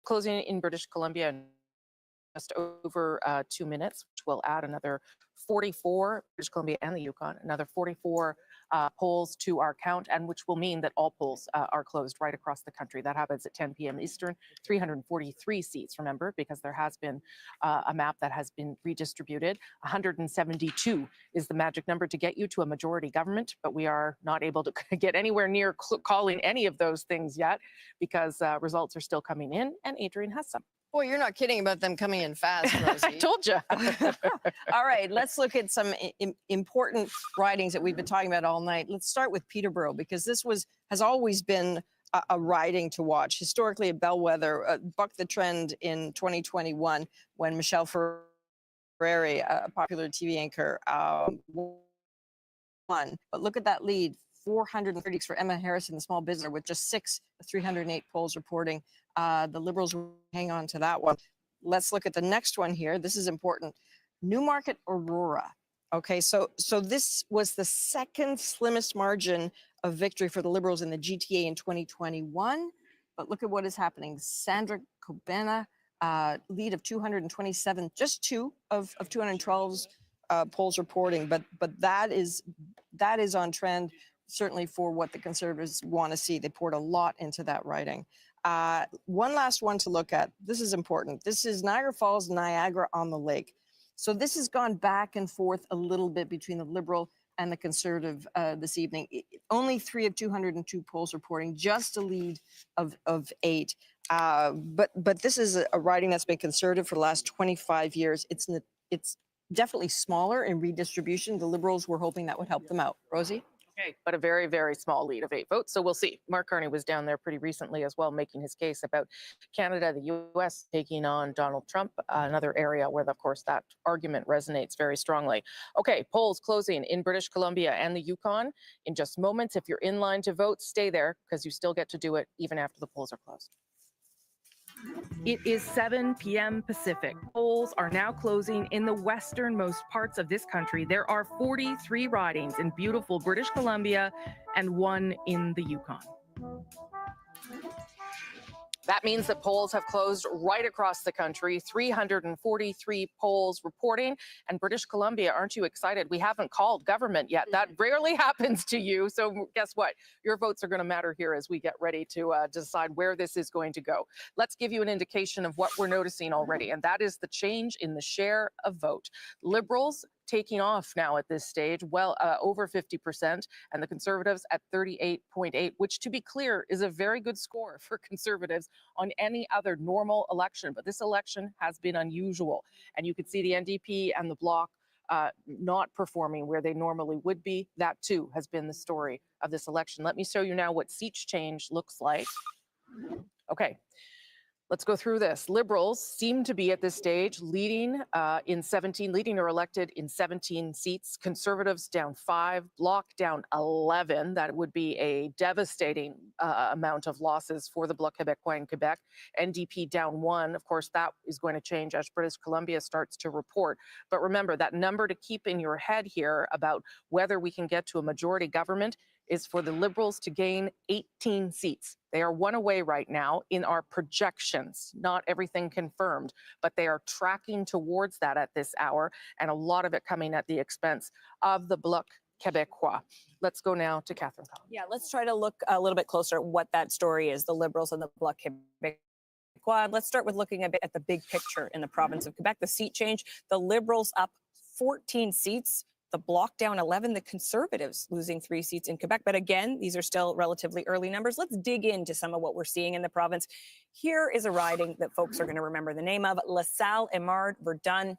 closing in British Columbia in just over 2 minutes, which will add another 44, British Columbia and the Yukon, another 44 polls to our count, and which will mean that all polls are closed right across the country. That happens at 10 p.m. Eastern, 343 seats, remember, because there has been a map that has been redistributed. 172 is the magic number to get you to a majority government, but we are not able to get anywhere near calling any of those things yet because results are still coming in, and Adrian has some. Boy, you're not kidding about them coming in fast, Rosie. I told you. All right, let's look at some important ridings that we've been talking about all night. Let's start with Peterborough, because this has always been a riding to watch. Historically, a bellwether, bucked the trend in 2021 when Michelle Ferrari, a popular TV anchor, won. But look at that lead. 430 for Emma Harrison, the small business, with just 308 polls reporting. The Liberals will hang on to that one. Let's look at the next one here. This is important. Newmarket Aurora. Okay, so this was the second slimmest margin of victory for the Liberals in the GTA in 2021. But look at what is happening. Sandra Kobena, lead of 227, just two of 212's polls reporting. But that is on trend, certainly for what the Conservatives want to see. They poured a lot into that riding. One last one to look at. This is important. This is Niagara Falls, Niagara-on-the-Lake. So this has gone back and forth a little bit between the Liberal and the Conservative this evening. Only 3 of 202 polls reporting, just a lead of 8. But this is a riding that's been Conservative for the last 25 years. It's definitely smaller in redistribution. The Liberals were hoping that would help them out. Rosie? Okay, but a very, very small lead of 8 votes. So we'll see. Mark Carney was down there pretty recently as well, making his case about Canada, the U.S. taking on Donald Trump, another area where, of course, that argument resonates very strongly. Okay, polls closing in British Columbia and the Yukon in just moments. If you're in line to vote, stay there because you still get to do it even after the polls are closed. It is 7 p.m. Pacific. Polls are now closing in the westernmost parts of this country. There are 43 ridings in beautiful British Columbia and 1 in the Yukon. That means that polls have closed right across the country, 343 polls reporting. And British Columbia, aren't you excited? We haven't called government yet. That rarely happens to you. So guess what? Your votes are going to matter here as we get ready to decide where this is going to go. Let's give you an indication of what we're noticing already, and that is the change in the share of vote. Liberals taking off now at this stage, well over 50%, and the Conservatives at 38.8, which, to be clear, is a very good score for Conservatives on any other normal election. But this election has been unusual, and you could see the NDP and the Bloc not performing where they normally would be. That, too, has been the story of this election. Let me show you now what seat change looks like. Okay. Let's go through this. Liberals seem to be at this stage leading or elected in 17 seats. Conservatives down 5, Bloc down 11. That would be a devastating amount of losses for the Bloc Québécois in Quebec. NDP down 1. Of course, that is going to change as British Columbia starts to report. But remember, that number to keep in your head here about whether we can get to a majority government is for the Liberals to gain 18 seats. They are 1 away right now in our projections, not everything confirmed, but they are tracking towards that at this hour, and a lot of it coming at the expense of the Bloc Québécois. Let's go now to Catherine Collins. Yeah, let's try to look a little bit closer at what that story is, the Liberals and the Bloc Québécois. Let's start with looking a bit at the big picture in the province of Quebec. The seat change, the Liberals up 14 seats. The Bloc down 11, the Conservatives losing 3 seats in Quebec. But again, these are still relatively early numbers. Let's dig into some of what we're seeing in the province. Here is a riding that folks are going to remember the name of, La Salle, Émard, Verdun.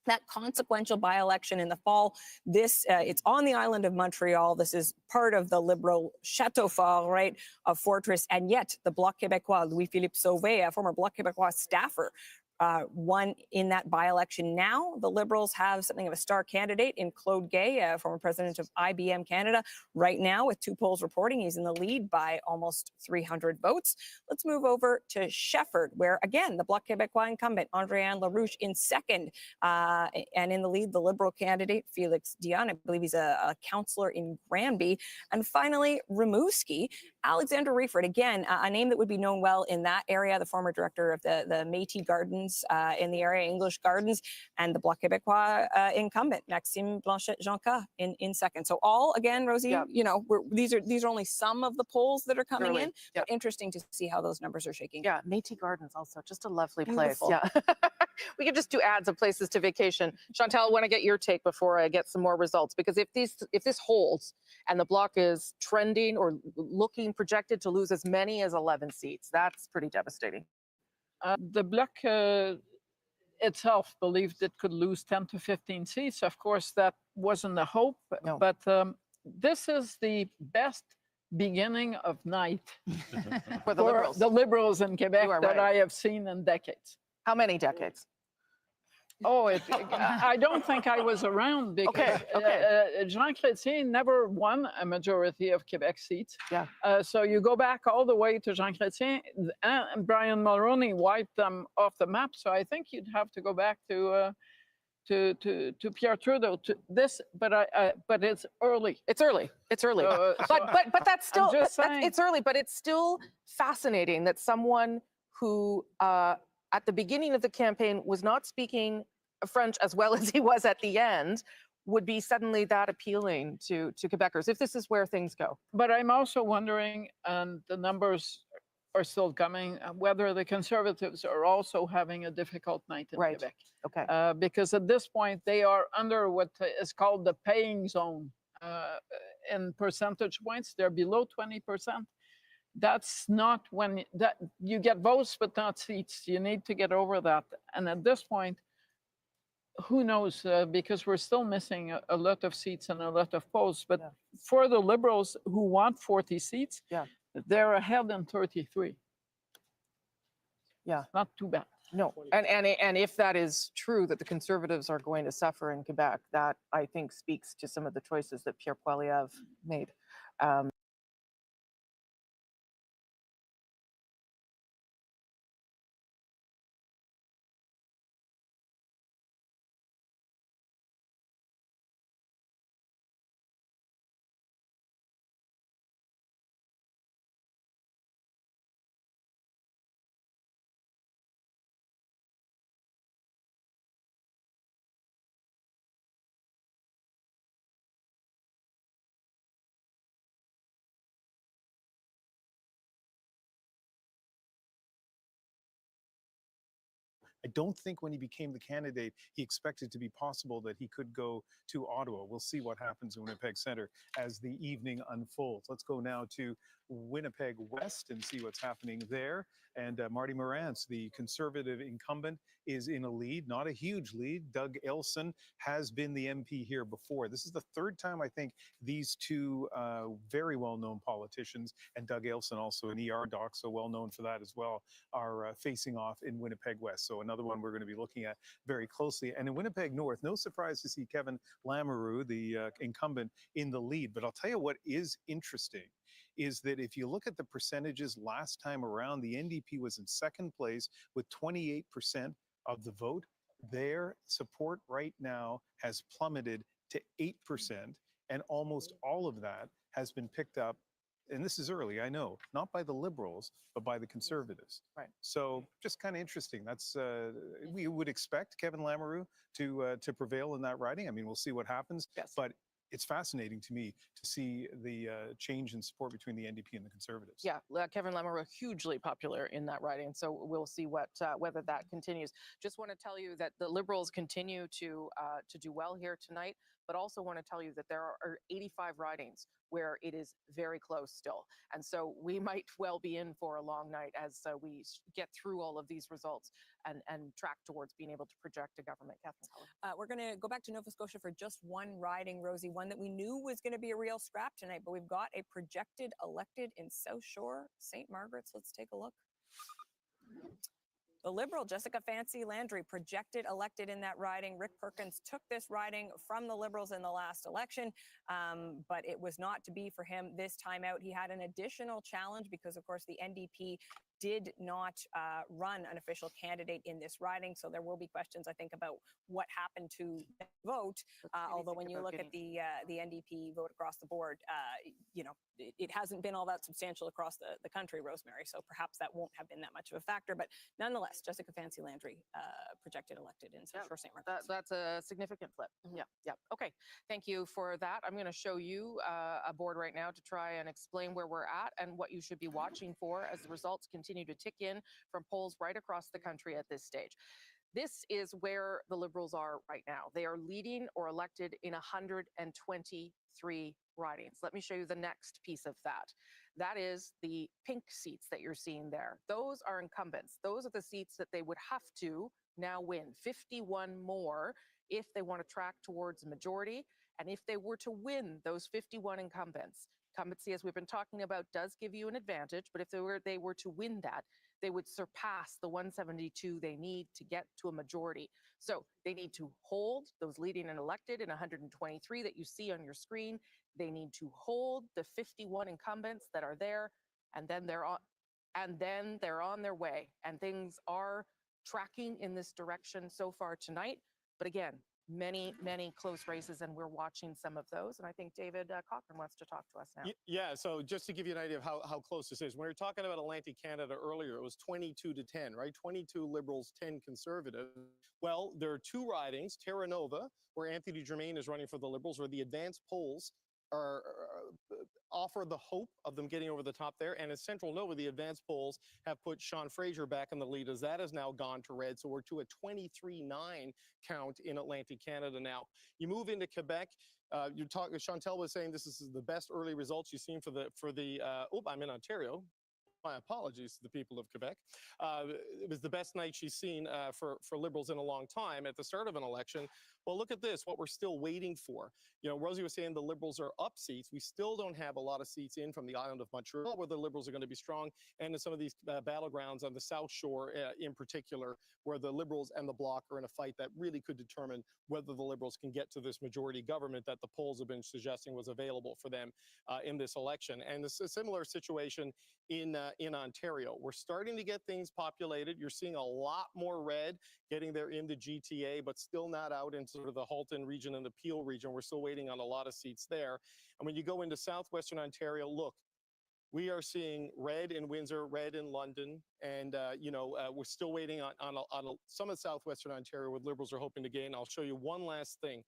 That consequential by-election in the fall. This, it's on the island of Montreal. This is part of the Liberal Chateau Fort, right, of Fortress. And yet the Bloc Québécois, Louis-Philippe Sauvé, a former Bloc Québécois staffer, won in that by-election. Now the Liberals have something of a star candidate in Claude Gay, former president of IBM Canada. Right now, with 2 polls reporting, he's in the lead by almost 300 votes. Let's move over to Shefford, where again, the Bloc Québécois incumbent, Andréane LaRouche, in second, and in the lead, the Liberal candidate, Félix Dion. I believe he's a councillor in Granby. And finally, Rimouski, Alexander Reiford, again, a name that would be known well in that area, the former director of the Métis Gardens in the area, English Gardens, and the Bloc Québécois incumbent, Maxime Blanchet-Jonca, in second. So all, again, Rosie, Yeah. you know, these are only some of the polls that are coming Early. in, Yeah. but interesting to see how those numbers are shaking. Yeah, Métis Gardens also just a lovely Beautiful. place. Yeah, we could just do ads of places to vacation. Chantal, I want to get your take before I get some more results, because if this holds and the Bloc is trending or looking projected to lose as many as 11 seats, that's pretty devastating. The Bloc itself believed it could lose 10 to 15 seats. Of course, that wasn't the hope, No. but this is the best beginning of night For the Liberals. the Liberals in Quebec You are that right. I have seen in decades. How many decades? Oh, I don't think I was around because Jean Chrétien never won a majority of Quebec seats. Yeah. So you go back all the way to Jean Chrétien, and Brian Mulroney wiped them off the map. So I think you'd have to go back to Pierre Trudeau to this, but it's early. It's early. It's early. So But that's still just saying. it's early. But it's still fascinating that someone who at the beginning of the campaign was not speaking French as well as he was at the end would be suddenly that appealing to Quebecers, if this is where things go. But I'm also wondering, and the numbers are still coming, whether the Conservatives are also having a difficult night in Right. Quebec. Okay. Because at this point, they are under what is called the paying zone. In percentage points, they're below 20%. That's not when that you get votes, but not seats. You need to get over that. And at this point, who knows? Because we're still missing a lot of seats and a lot of posts. But Yeah. for the Liberals who want 40 seats, Yeah. they're ahead in 33. Yeah. Not too bad. No, and if that is true, that the Conservatives are going to suffer in Quebec, that I think speaks to some of the choices that Pierre Poilievre made. I don't think when he became the candidate, he expected to be possible that he could go to Ottawa. We'll see what happens in Winnipeg Centre as the evening unfolds. Let's go now to Winnipeg West and see what's happening there. And Marty Morantz, the Conservative incumbent, is in a lead, not a huge lead. Doug Elson has been the MP here before. This is the third time, I think, these two very well-known politicians, and Doug Elson, also an ER doc, so well-known for that as well, are facing off in Winnipeg West. So another one we're going to be looking at very closely. And in Winnipeg North, no surprise to see Kevin Lamoureux, the incumbent, in the lead. But I'll tell you what is interesting is that if you look at the percentages last time around, the NDP was in second place with 28% of the vote. Their support right now has plummeted to 8%, and almost all of that has been picked up, and this is early, I know, not by the Liberals, but by the Conservatives. Right. So just kind of interesting. That's we would expect Kevin Lamoureux to prevail in that riding. I mean, we'll see what happens. Yes. But it's fascinating to me to see the change in support between the NDP and the Conservatives. Yeah, Kevin Lamoureux, hugely popular in that riding. So we'll see whether that continues. Just want to tell you that the Liberals continue to do well here tonight, but also want to tell you that there are 85 ridings where it is very close still. And so we might well be in for a long night as we get through all of these results and track towards being able to project a government. Catherine Cullen. We're going to go back to Nova Scotia for just one riding, Rosie, one that we knew was going to be a real scrap tonight, but we've got a projected elected in South Shore, St. Margaret's. Let's take a look. The Liberal Jessica Fancy Landry projected elected in that riding. Rick Perkins took this riding from the Liberals in the last election, but it was not to be for him this time out. He had an additional challenge because, of course, the NDP did not run an official candidate in this riding. So there will be questions, I think, about what happened to the vote. Although when you look at the NDP vote across the board, you know, it hasn't been all that substantial across the country, Rosemary. So perhaps that won't have been that much of a factor. But nonetheless, Jessica Fancy Landry projected elected in South Shore St. Margaret's. That's a significant flip. Yeah. Okay. Thank you for that. I'm going to show you a board right now to try and explain where we're at and what you should be watching for as the results continue to tick in from polls right across the country at this stage. This is where the Liberals are right now. They are leading or elected in 123 ridings. Let me show you the next piece of that. That is the pink seats that you're seeing there. Those are incumbents. Those are the seats that they would have to now win, 51 more if they want to track towards a majority. And if they were to win those 51 incumbents, incumbency, as we've been talking about, does give you an advantage, but if they were to win that, they would surpass the 172 they need to get to a majority. So they need to hold those leading and elected in 123 that you see on your screen. They need to hold the 51 incumbents that are there, and then they're on their way. And things are tracking in this direction so far tonight. But again, many close races, and we're watching some of those. And I think David Cochrane wants to talk to us now. Yeah, so just to give you an idea of how close this is, when we were talking about Atlantic Canada earlier, it was 22-10, right? 22 Liberals, 10 Conservative. Well, there are two ridings, Terra Nova, where Anthony Germain is running for the Liberals, where the advanced polls are offer the hope of them getting over the top there. And in Central Nova, the advanced polls have put Sean Fraser back in the lead, as that has now gone to red. So we're to a 23-9 count in Atlantic Canada now. You move into Quebec. Chantal was saying this is the best early results you've seen I'm in Ontario. My apologies to the people of Quebec. It was the best night she's seen for Liberals in a long time at the start of an election. Well, look at this, what we're still waiting for. You know, Rosie was saying the Liberals are up seats. We still don't have a lot of seats in from the island of Montreal where the Liberals are going to be strong, and in some of these battlegrounds on the South Shore in particular, where the Liberals and the Bloc are in a fight that really could determine whether the Liberals can get to this majority government that the polls have been suggesting was available for them in this election. And it's a similar situation in Ontario. We're starting to get things populated. You're seeing a lot more red getting there in the GTA, but still not out into sort of the Halton region and the Peel region. We're still waiting on a lot of seats there. And when you go into southwestern Ontario, look, we are seeing red in Windsor, red in London, and we're still waiting on some of southwestern Ontario where Liberals are hoping to gain. I'll show you one last thing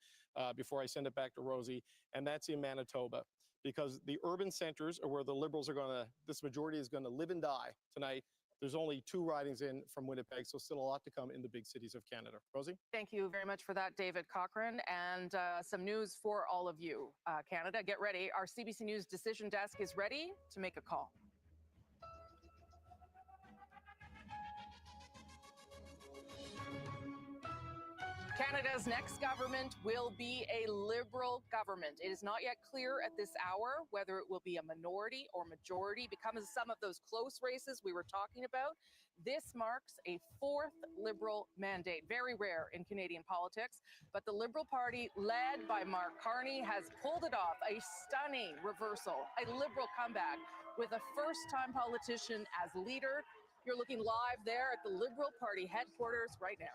before I send it back to Rosie, and that's in Manitoba. Because the urban centers are where the Liberals are this majority is going to live and die tonight. There's only two ridings in from Winnipeg, so still a lot to come in the big cities of Canada. Rosie? Thank you very much for that, David Cochrane. And some news for all of you. Canada, get ready. Our CBC News decision desk is ready to make a call. Canada's next government will be a Liberal government. It is not yet clear at this hour whether it will be a minority or majority because of some of those close races we were talking about. This marks a fourth Liberal mandate, very rare in Canadian politics. But the Liberal Party, led by Mark Carney, has pulled it off, a stunning reversal, a Liberal comeback with a first-time politician as leader. You're looking live there at the Liberal Party headquarters right now.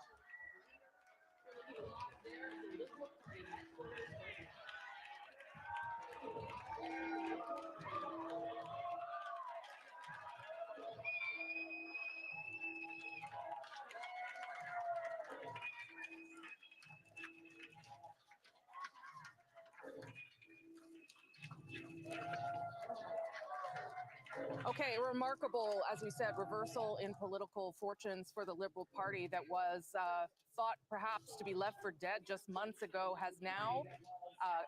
Okay, remarkable, as we said, reversal in political fortunes for the Liberal Party that was thought perhaps to be left for dead just months ago has now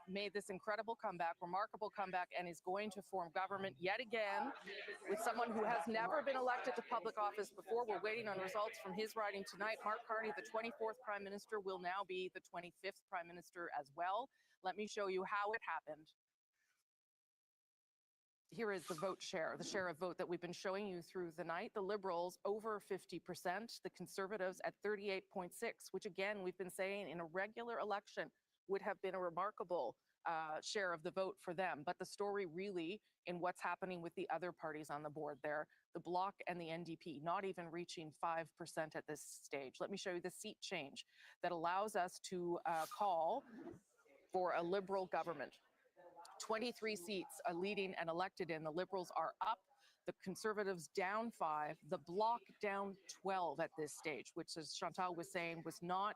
made this incredible comeback, remarkable comeback, and is going to form government yet again with someone who has never been elected to public office before. We're waiting on results from his riding tonight. Mark Carney, the 24th Prime Minister, will now be the 25th Prime Minister as well. Let me show you how it happened. here is the vote share, the share of vote that we've been showing you through the night. The Liberals over 50%, the Conservatives at 38.6, which again, we've been saying in a regular election would have been a remarkable share of the vote for them. But the story really in what's happening with the other parties on the board there, the Bloc and the NDP, not even reaching 5% at this stage. Let me show you the seat change that allows us to call for a Liberal government. 23 seats are leading and elected in. The Liberals are up, the Conservatives down 5, the Bloc down 12 at this stage, which, as Chantal was saying, was not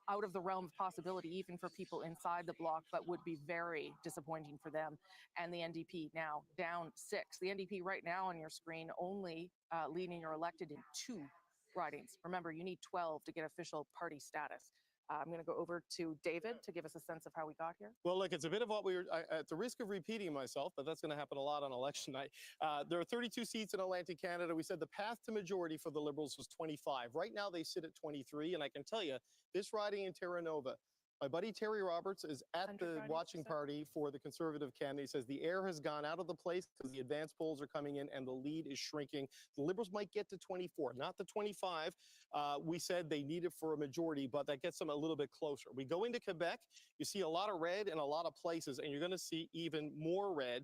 out of the realm of possibility even for people inside the Bloc, but would be very disappointing for them. And the NDP now down 6. The NDP right now on your screen only leading or elected in 2 ridings. Remember, you need 12 to get official party status. I'm going to go over to David to give us a sense of how we got here. Well, look, it's a bit of what we were, at the risk of repeating myself, but that's going to happen a lot on election night. There are 32 seats in Atlantic Canada. We said the path to majority for the Liberals was 25. Right now, they sit at 23. And I can tell you, this riding in Terra Nova, my buddy Terry Roberts is at the watching party for the Conservative candidate. He says the air has gone out of the place because the advanced polls are coming in and the lead is shrinking. The Liberals might get to 24, not the 25. We said they need it for a majority, but that gets them a little bit closer. We go into Quebec, you see a lot of red in a lot of places, and you're going to see even more red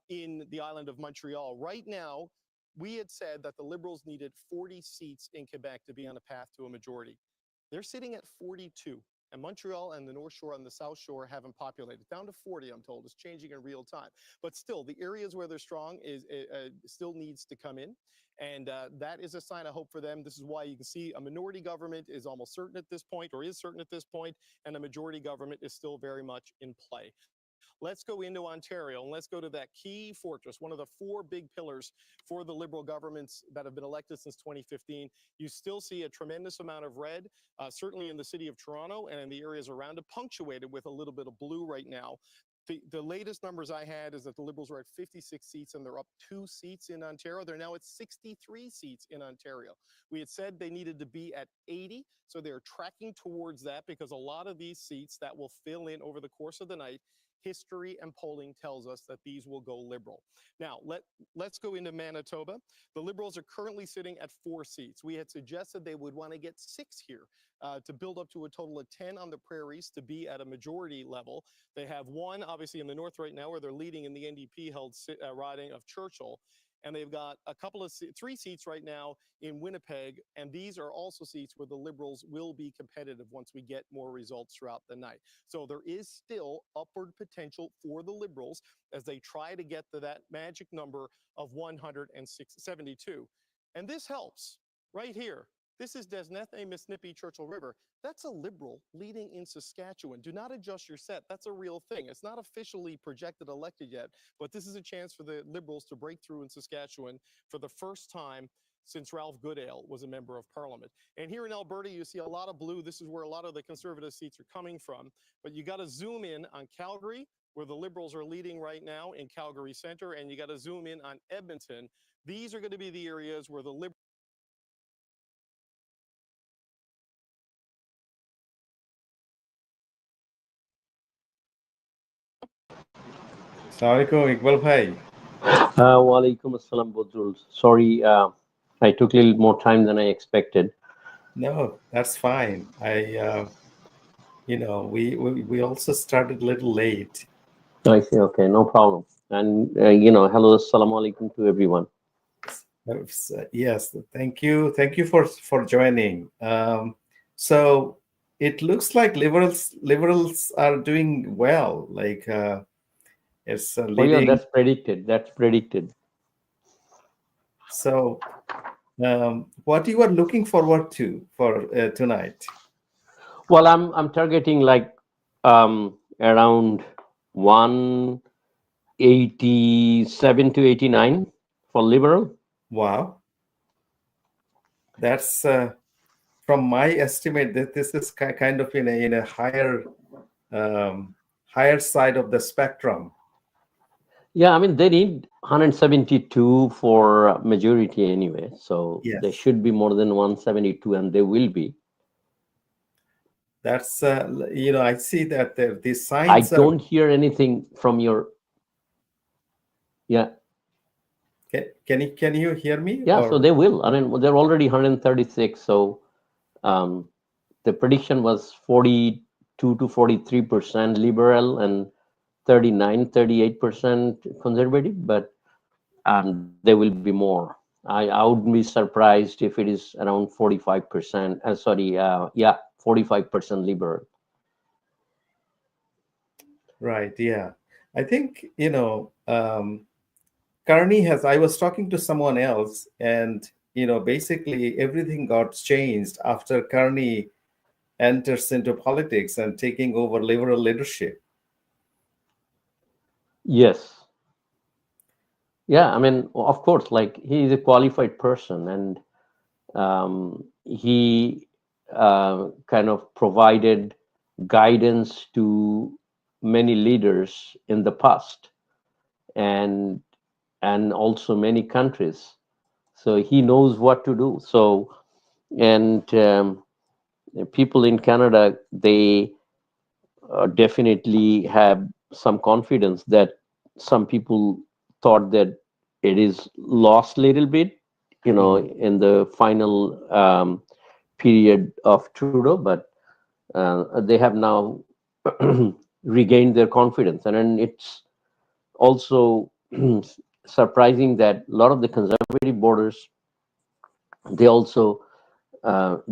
in the island of Montreal. Right now, we had said that the Liberals needed 40 seats in Quebec to be on a path to a majority. They're sitting at 42. And Montreal and the North Shore and the South Shore haven't populated. Down to 40, I'm told. It's changing in real time. But still, the areas where they're strong still needs to come in. And that is a sign of hope for them. This is why you can see a minority government is almost certain at this point, or is certain at this point, and a majority government is still very much in play. Let's go into Ontario and let's go to that key fortress, one of the 4 big pillars for the Liberal governments that have been elected since 2015. You still see a tremendous amount of red, certainly in the city of Toronto and in the areas around it, punctuated with a little bit of blue right now. The latest numbers I had is that the Liberals were at 56 seats and they're up 2 seats in Ontario. They're now at 63 seats in Ontario. We had said they needed to be at 80, so they're tracking towards that because a lot of these seats that will fill in over the course of the night, history and polling tells us that these will go Liberal. Now, let's go into Manitoba. The Liberals are currently sitting at 4 seats. We had suggested they would want to get 6 here to build up to a total of 10 on the prairies to be at a majority level. They have 1, obviously, in the north right now where they're leading in the NDP-held riding of Churchill. And they've got a couple of 3 seats right now in Winnipeg. And these are also seats where the Liberals will be competitive once we get more results throughout the night. So there is still upward potential for the Liberals as they try to get to that magic number of 172. And this helps right here. This is Desnethé, Misnippy, Churchill River. That's a Liberal leading in Saskatchewan. Do not adjust your set. That's a real thing. It's not officially projected elected yet, but this is a chance for the Liberals to break through in Saskatchewan for the first time since Ralph Goodale was a member of Parliament. And here in Alberta, you see a lot of blue. This is where a lot of the Conservative seats are coming from. But you got to zoom in on Calgary, where the Liberals are leading right now in Calgary Centre, and you got to zoom in on Edmonton. These are going to be the areas where the Liberals Assalamualaikum, Iqbal bhai. Walaikum assalam, Bodrul. Sorry, I took a little more time than I expected. No, that's fine. We also started a little late. I see. Okay, no problem. And hello, assalamu alaikum to everyone. Yes, thank you for joining. So it looks like liberals are doing well. Like it's leading. Oh yeah, that's predicted. So, what you are looking forward to for tonight? Well, I'm targeting like around 187 to 89 for Liberal. Wow, that's from my estimate that this is kind of in a higher side of the spectrum. Yeah, I mean they need 172 for majority anyway, so Yes. they should be more than 172, and they will be. That's I see that the I signs. don't hear anything from your. Yeah. Can you hear me? Yeah, so Or- they will. I mean, they're already 136. So the prediction was 42 to 43% liberal and 38% conservative, but there will be more. I wouldn't be surprised if it is around 45%. 45% liberal. Right. Yeah. I think, Carney has, I was talking to someone else, and, basically everything got changed after Carney enters into politics and taking over liberal leadership. Yes. Yeah, I mean, of course, like he is a qualified person, and he kind of provided guidance to many leaders in the past, and also many countries. So he knows what to do. So, and people in Canada, they definitely have some confidence that some people thought that it is lost a little bit, in the final period of Trudeau, but they have now regained their confidence. And then it's also surprising that a lot of the conservative voters, they also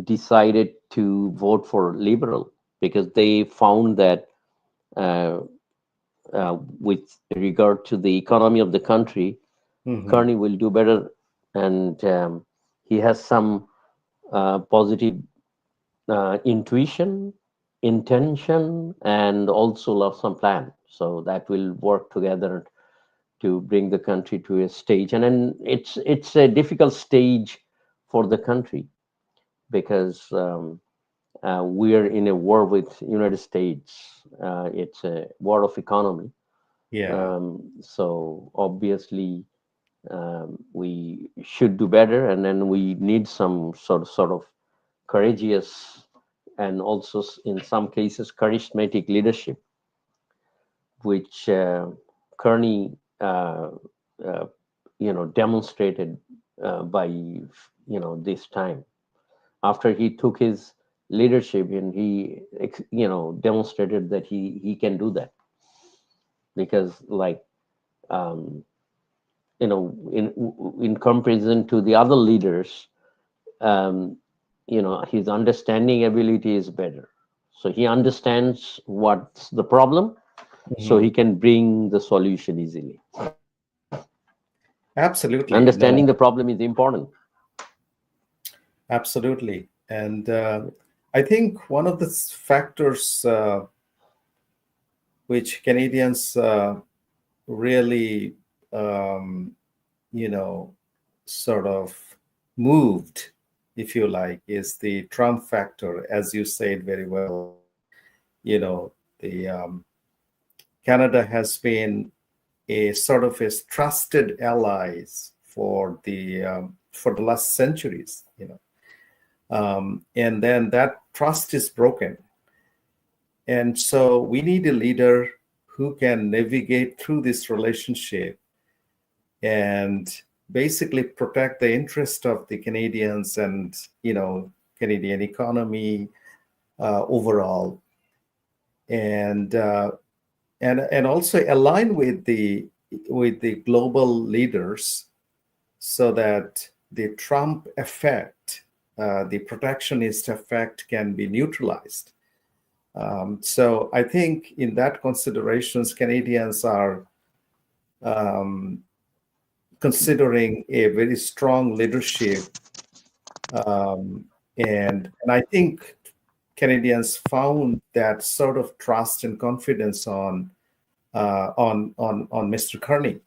decided to vote for Liberal because they found that with regard to the economy of the country, Carney will do better, and he has some positive intuition, intention, and also some plan. So that will work together to bring the country to a stage. And then it's a difficult stage for the country because we're in a war with United States. It's a war of economy. Yeah. So obviously we should do better, and then we need some sort of courageous and also in some cases charismatic leadership, which Kearney demonstrated by this time after he took his leadership, and he demonstrated that he can do that, because like in comparison to the other leaders, his understanding ability is better. So he understands what's the problem, so he can bring the solution easily. Absolutely. Understanding the problem is important. Absolutely. And I think one of the factors which Canadians really, sort of moved, if you like, is the Trump factor, as you said very well. The Canada has been a sort of a trusted allies for the last centuries, and then that trust is broken, and so we need a leader who can navigate through this relationship and basically protect the interest of the Canadians and Canadian economy overall, and also align with the global leaders so that the Trump effect, the protectionist effect, can be neutralized. So I think in that considerations, Canadians are considering a very strong leadership, and I think Canadians found that sort of trust and confidence on Mr. Carney,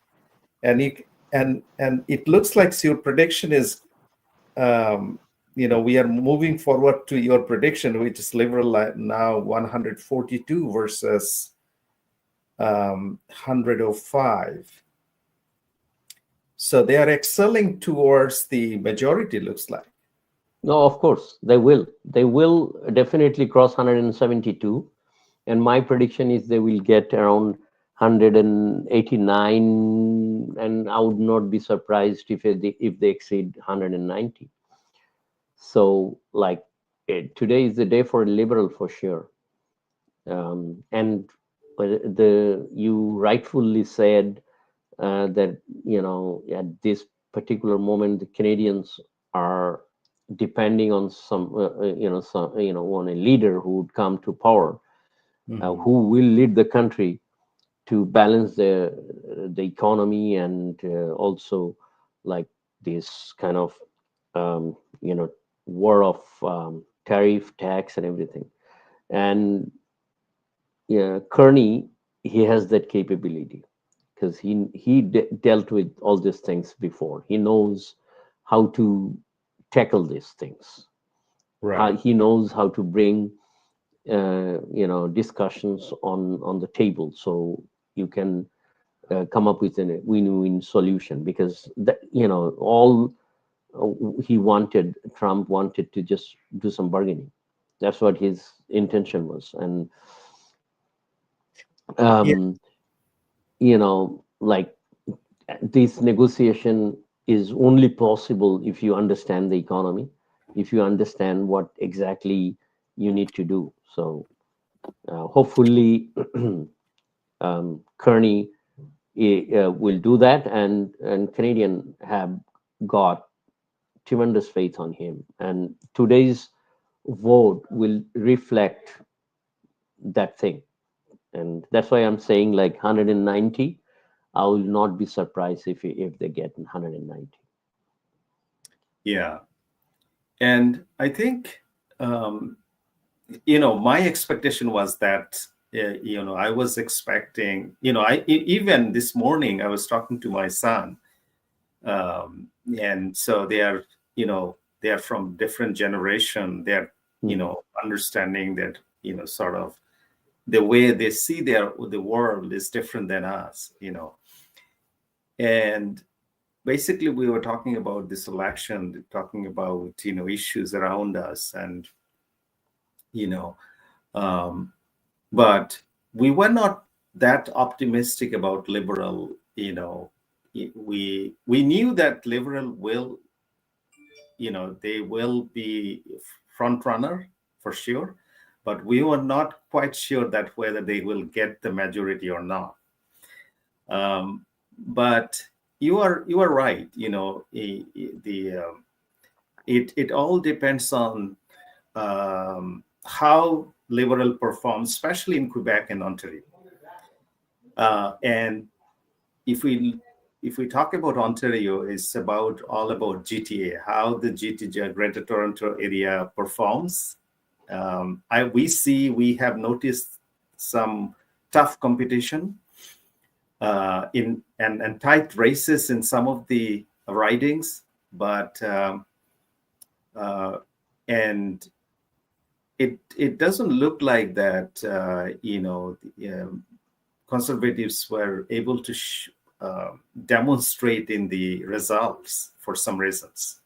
and it looks like your prediction is, we are moving forward to your prediction, which is Liberal now 142 versus 105. So they are excelling towards the majority, looks like. No, of course, they will. They will definitely cross 172. And my prediction is they will get around 189, and I would not be surprised if they exceed 190. So, like, today is the day for a liberal for sure. And you rightfully said that, at this particular moment, the Canadians are depending on on a leader who would come to power, who will lead the country to balance the economy, and also, like, this kind of war of tariff, tax, and everything. And Kearney, he has that capability because he dealt with all these things before. He knows how to tackle these things. Right. He knows how to bring discussions on the table, so you can come up with a win-win solution. Because all Trump wanted to just do some bargaining. That's what his intention was. And like, this negotiation is only possible if you understand the economy, if you understand what exactly you need to do. So hopefully Kearney will do that, and Canadian have got tremendous faith on him, and today's vote will reflect that thing. And that's why I'm saying, like, 190. I will not be surprised if they get 190. Yeah. And I think, my expectation was that, I was expecting, even this morning, I was talking to my son. And so they are from different generation. They're, understanding that, sort of the way they see the world is different than us, And basically, we were talking about this election, talking about, issues around us, and, but we were not that optimistic about liberal. We knew that liberal will, they will be front runner for sure, but we were not quite sure that whether they will get the majority or not. But you are right. It all depends on how liberal performs, especially in Quebec and Ontario. And if we talk about Ontario, it's all about GTA, how the GTA, Greater Toronto Area, performs. We have noticed some tough competition and tight races in some of the ridings, but and it doesn't look like that. Conservatives were able to demonstrate in the results for some reasons.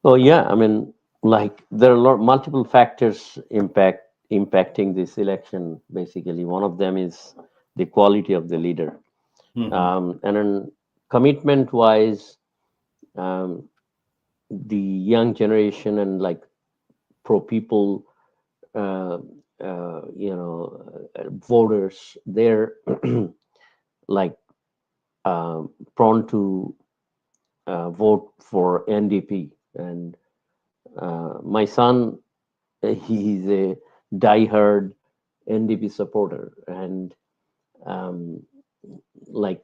Oh yeah, I mean, like, there are multiple factors impacting this election. Basically, one of them is the quality of the leader. And then commitment-wise, the young generation and, like, pro-people, voters, they're like prone to vote for NDP. And my son, he's a diehard NDP supporter, and like,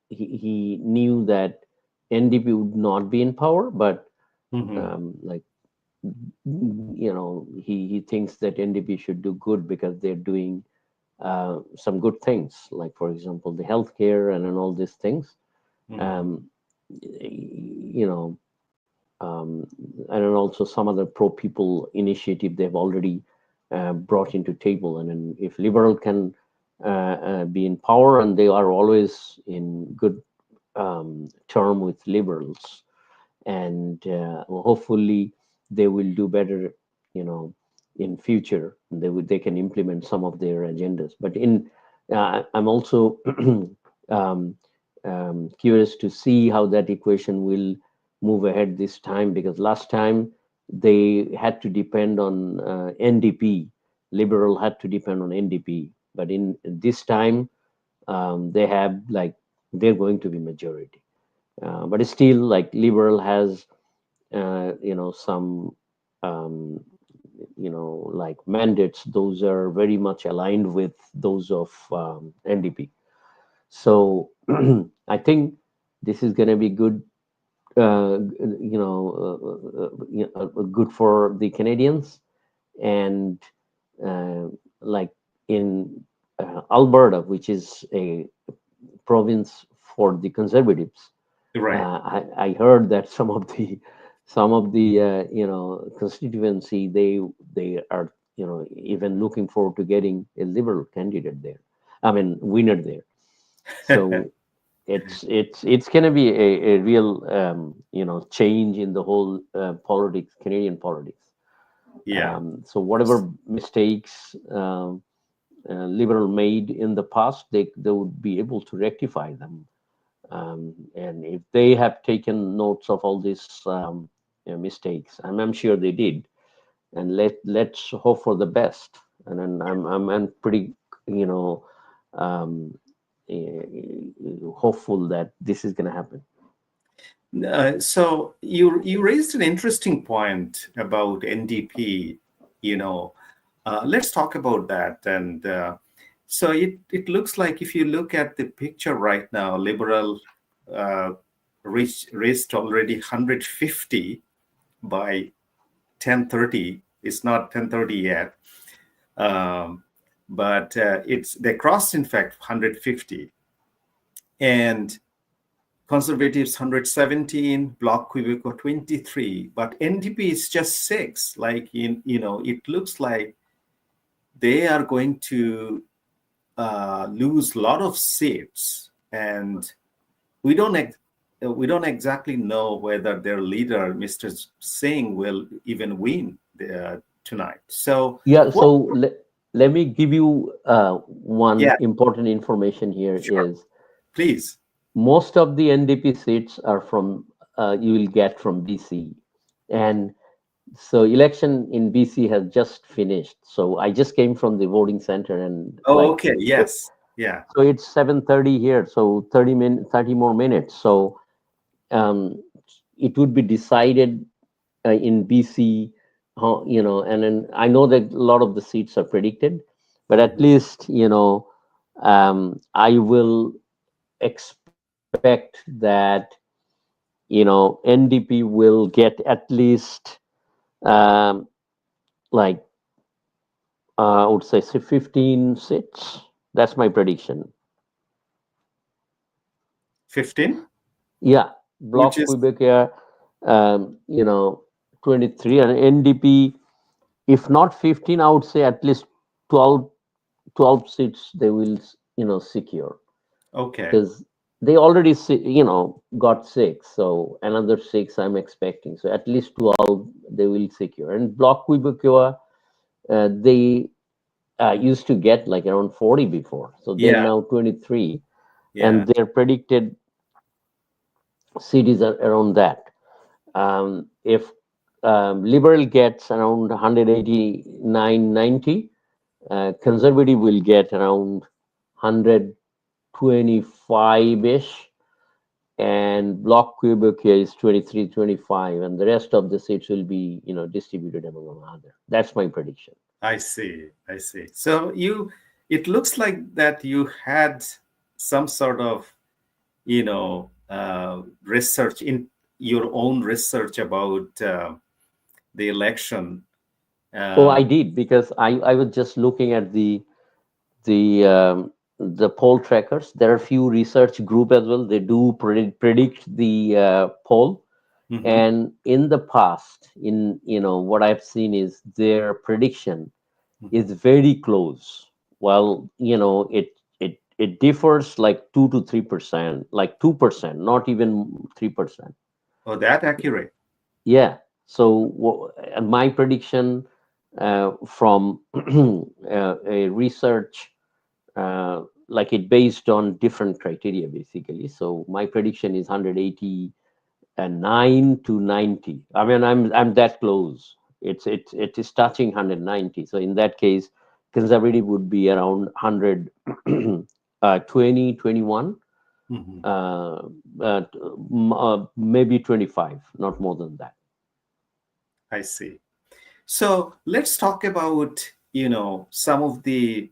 he knew that NDP would not be in power, but like, he thinks that NDP should do good because they're doing some good things, like, for example, the healthcare and all these things. And then also some other pro-people initiative they've already brought into table. And then if Liberal can be in power, and they are always in good term with Liberals, and hopefully they will do better, in future. They can implement some of their agendas. But in I'm also curious to see how that equation will move ahead this time, because last time they had to depend on NDP. Liberal had to depend on NDP, but in this time they have they're going to be majority. But still, Liberal has some mandates. Those are very much aligned with those of NDP. So I think this is going to be good. Good for the Canadians, and like in Alberta, which is a province for the Conservatives. Right. I heard that some of the constituency, they are even looking forward to getting a Liberal candidate there. I mean, winner there. So it's going to be a real change in the whole politics, Canadian politics. Yeah. So whatever mistakes Liberal made in the past, they would be able to rectify them. And if they have taken notes of all these mistakes, and I'm sure they did, and let's hope for the best. And then I'm pretty hopeful that this is going to happen. So you raised an interesting point about NDP. Let's talk about that. And so it looks like, if you look at the picture right now, Liberal raised already 150 by 10:30. It's not 10:30 yet, but they crossed, in fact, 150. And Conservatives 117, Bloc Québécois 23, but NDP is just 6. It looks like they are going to lose a lot of seats, and we don't exactly know whether their leader, Mr. Singh, will even win tonight. So yeah. So let me give you one important information here. Sure. Is please. Most of the NDP seats are from you will get from BC, and so election in BC has just finished. So I just came from the voting center, and okay, yes, yeah. So it's 7:30 here, so 30 more minutes. So it would be decided in BC, and then I know that a lot of the seats are predicted, but at least I will expect that NDP will get at least I would say 15 seats. That's my prediction. 15? Yeah, Bloc Québécois, 23, and NDP, if not 15, I would say at least 12 seats they will secure. Okay. Because they already got 6, so another 6 I'm expecting. So at least 12 they will secure. And Bloc Québécois, they used to get around 40 before, so they're now 23, and their predicted cities are around that. If Liberal gets around 189-90, Conservative will get around 125-ish, and Bloc Québécois is 23-25, and the rest of the seats will be distributed among others. That's my prediction. I see. So it looks like that you had some sort of research, in your own research about the election. I did, because I was just looking at the poll trackers. There are a few research group as well. They do predict the poll. Mm-hmm. And in the past, what I've seen is their prediction is very close. Well, it differs 2 to 3%, 2%, not even 3%. Oh, that accurate? Yeah. So my prediction from a research like it based on different criteria basically. So my prediction is 189 to 90. I mean, I'm that close. It is touching 190. So in that case, conservative would be around 100, 20, 21, Mhm. maybe 25, not more than that. I see. So let's talk about, some of the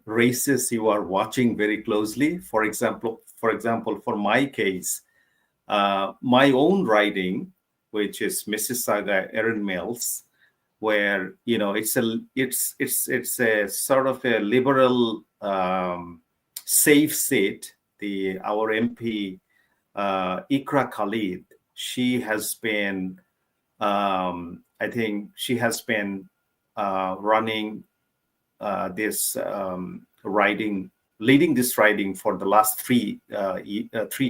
races you are watching very closely. For example, for my case, my own riding, which is Mississauga Erin Mills, where it's a sort of a liberal safe seat. Our MP Ikra Khalid, she has been I think she has been running this leading this riding for the last three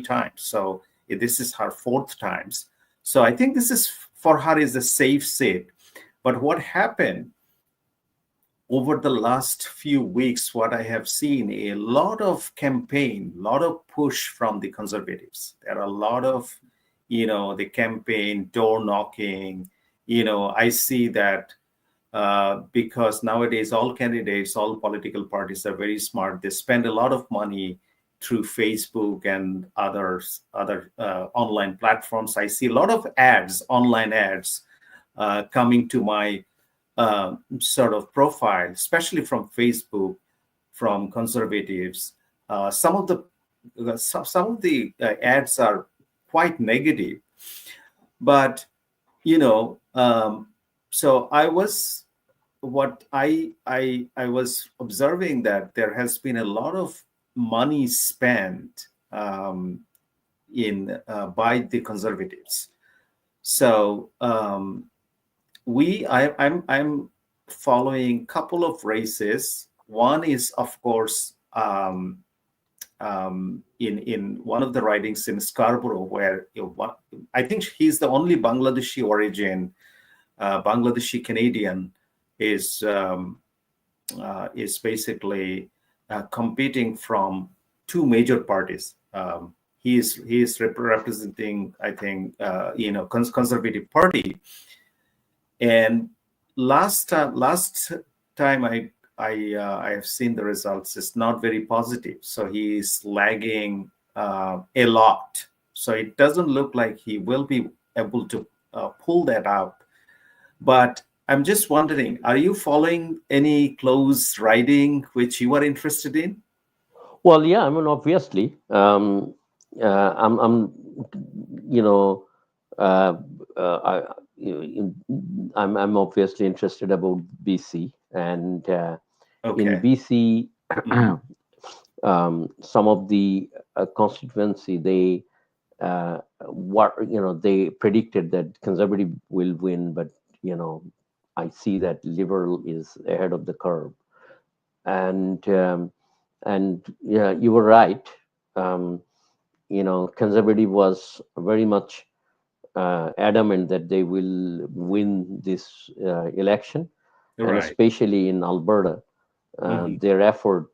times. So this is her fourth times. So I think this is for her is a safe seat. But what happened over the last few weeks, what I have seen, a lot of campaign, a lot of push from the conservatives. There are a lot of, the campaign, door knocking. I see that because nowadays all candidates, all political parties are very smart. They spend a lot of money through Facebook and other online platforms. I see a lot of ads, online ads, coming to my sort of profile, especially from Facebook, from conservatives. Some of the ads are quite negative, but so I was observing that there has been a lot of money spent in by the conservatives. So I'm following a couple of races. One is, of course, in one of the ridings in Scarborough, where I think he's the only Bangladeshi origin, Bangladeshi Canadian, is basically competing from two major parties. He is representing, I think, Conservative Party. And last time I have seen the results, it's not very positive. So he is lagging a lot. So it doesn't look like he will be able to pull that out. But I'm just wondering, are you following any close riding which you are interested in? Well, yeah, I mean, obviously, I'm I'm obviously interested about BC, and in BC, some of the constituency they they predicted that Conservative will win, but I see that Liberal is ahead of the curve, and yeah, you were right. Conservative was very much adamant that they will win this election, and especially in Alberta, their effort,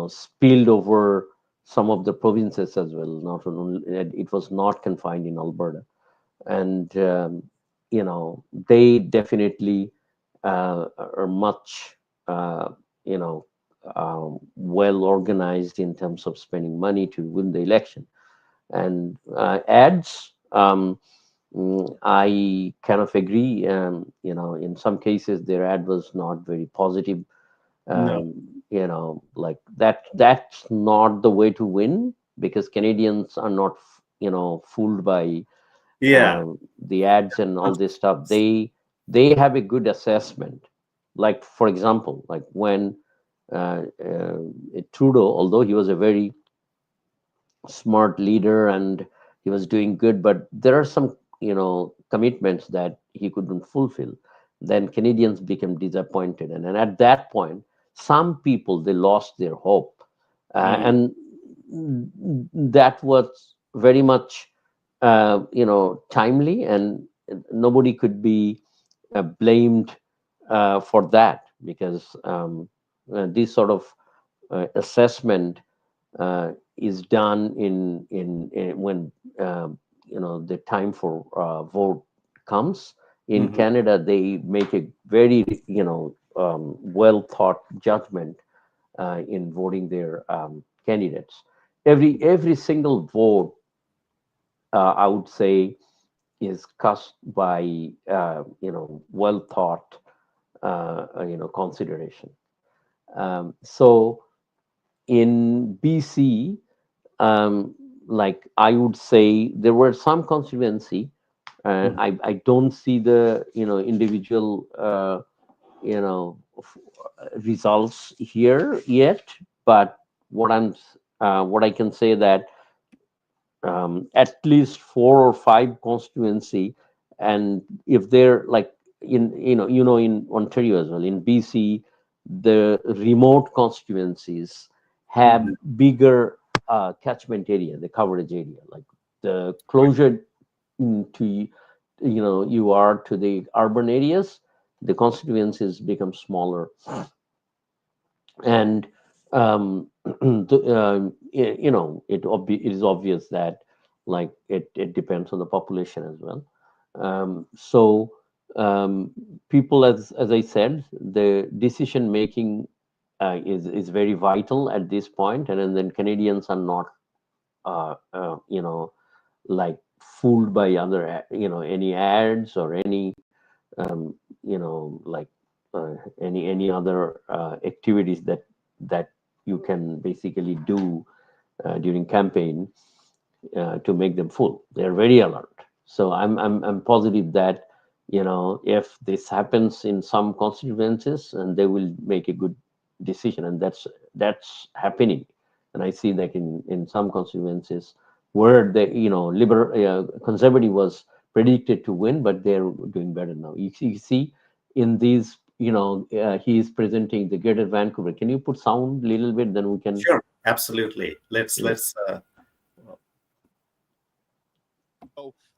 spilled over some of the provinces as well. Not only it was not confined in Alberta, and they definitely are much, well organized in terms of spending money to win the election. And ads, I kind of agree. In some cases, their ad was not very positive. Like that's not the way to win, because Canadians are not, fooled by the ads and all this stuff. They have a good assessment. Like, for example, like when Trudeau, although he was a very smart leader and he was doing good, but there are some commitments that he couldn't fulfill, then Canadians became disappointed, and at that point some people, they lost their hope, and that was very much timely, and nobody could be blamed for that, because this sort of assessment is done in when the time for vote comes. In Mhm. Canada, they make a very well thought judgment in voting their candidates. Every single vote, I would say, is cast by well thought consideration. So in BC, like I would say, there were some constituency. I don't see the individual results here yet, but what I can say that at least 4 or 5 constituency, and if they're like in Ontario as well, in BC, the remote constituencies have bigger catchment area, the coverage area, like the closer to you are to the urban areas, the constituencies become smaller. And it is obvious that like it depends on the population as well. So people, as I said, the decision making is very vital at this point, and then Canadians are not like fooled by other any ads or any like any other activities that you can basically do during campaign to make them full. They're very alert. So I'm positive that if this happens in some constituencies, and they will make a good decision, and that's happening. And I see that in some constituencies where the liberal conservative was predicted to win, but they're doing better now. You see in these, he is presenting the Greater Vancouver. Can you put sound a little bit? Then we can. Sure, absolutely. Let's. So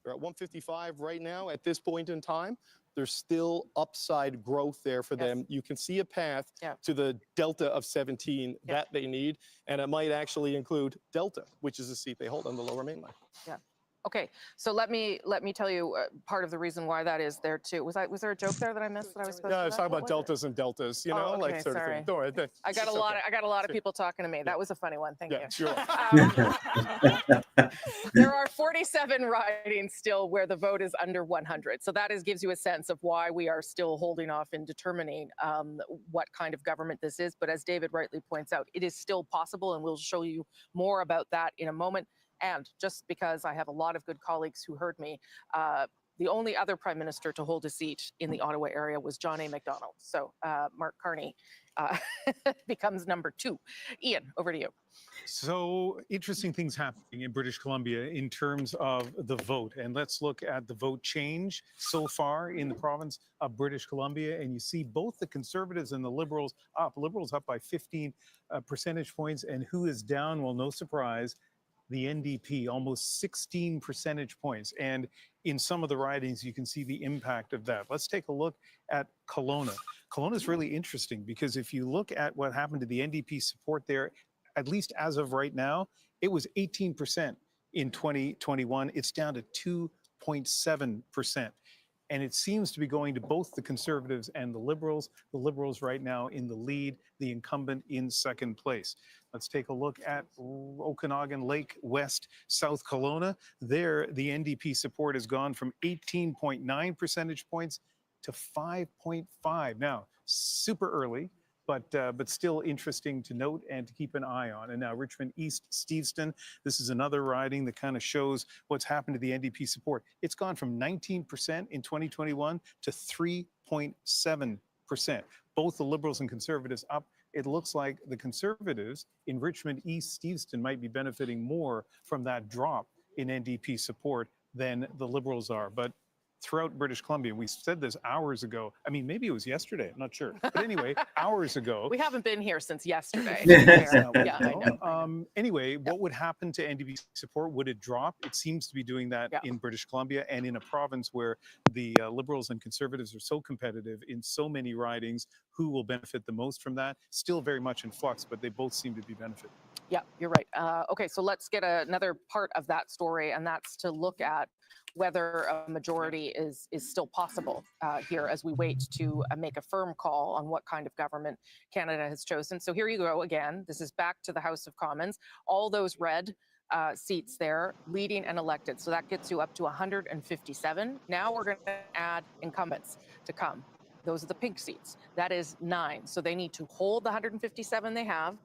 they're at 155 right now at this point in time. There's still upside growth there for them. You can see a path to the delta of 17 that they need, and it might actually include Delta, which is a seat they hold on the Lower Mainland. Yeah. Okay, so let me tell you part of the reason why that is there too. Was there a joke there that I missed that I was supposed to? I was talking about deltas and deltas, Oh, like okay, sort of sorry. thing. Don't worry, I got a lot of people talking to me. That was a funny one. Thank you. Sure. There are 47 ridings still where the vote is under 100. So that gives you a sense of why we are still holding off in determining what kind of government this is. But as David rightly points out, it is still possible, and we'll show you more about that in a moment. And just because I have a lot of good colleagues who heard me, the only other prime minister to hold a seat in the Ottawa area was John A. Macdonald. So Mark Carney becomes number 2. Ian, over to you. So interesting things happening in British Columbia in terms of the vote. And let's look at the vote change so far in the province of British Columbia. And you see both the Conservatives and the Liberals up. Liberals up by 15 percentage points. And who is down? Well, no surprise. The NDP, almost 16 percentage points. And in some of the ridings, you can see the impact of that. Let's take a look at Kelowna. Kelowna is really interesting because if you look at what happened to the NDP support there, at least as of right now, it was 18% in 2021. It's down to 2.7%. And it seems to be going to both the Conservatives and the Liberals. The Liberals right now in the lead, the incumbent in second place. Let's take a look at Okanagan Lake West, South Kelowna. There, the NDP support has gone from 18.9 percentage points to 5.5. Now, super early, but still interesting to note and to keep an eye on. And now Richmond East Steveston, this is another riding that kind of shows what's happened to the NDP support. It's gone from 19% in 2021 to 3.7%. Both the Liberals and Conservatives up. It looks like the Conservatives in Richmond East Steveston might be benefiting more from that drop in NDP support than the Liberals are. But throughout British Columbia. We said this hours ago. I mean, maybe it was yesterday. I'm not sure. But anyway, hours ago. We haven't been here since yesterday. Yeah, Yeah, I know. Anyway, what would happen to NDP support? Would it drop? It seems to be doing that Yeah. in British Columbia and in a province where the Liberals and Conservatives are so competitive in so many ridings. Who will benefit the most from that? Still very much in flux, but they both seem to be benefiting. Yeah, you're right. Okay, so let's get another part of that story, and that's to look at whether a majority is still possible here as we wait to make a firm call on what kind of government Canada has chosen. So here you go again. This is back to the House of Commons. All those red seats there, leading and elected. So that gets you up to 157. Now we're going to add incumbents to come. Those are the pink seats. That is 9. So they need to hold the 157 they have,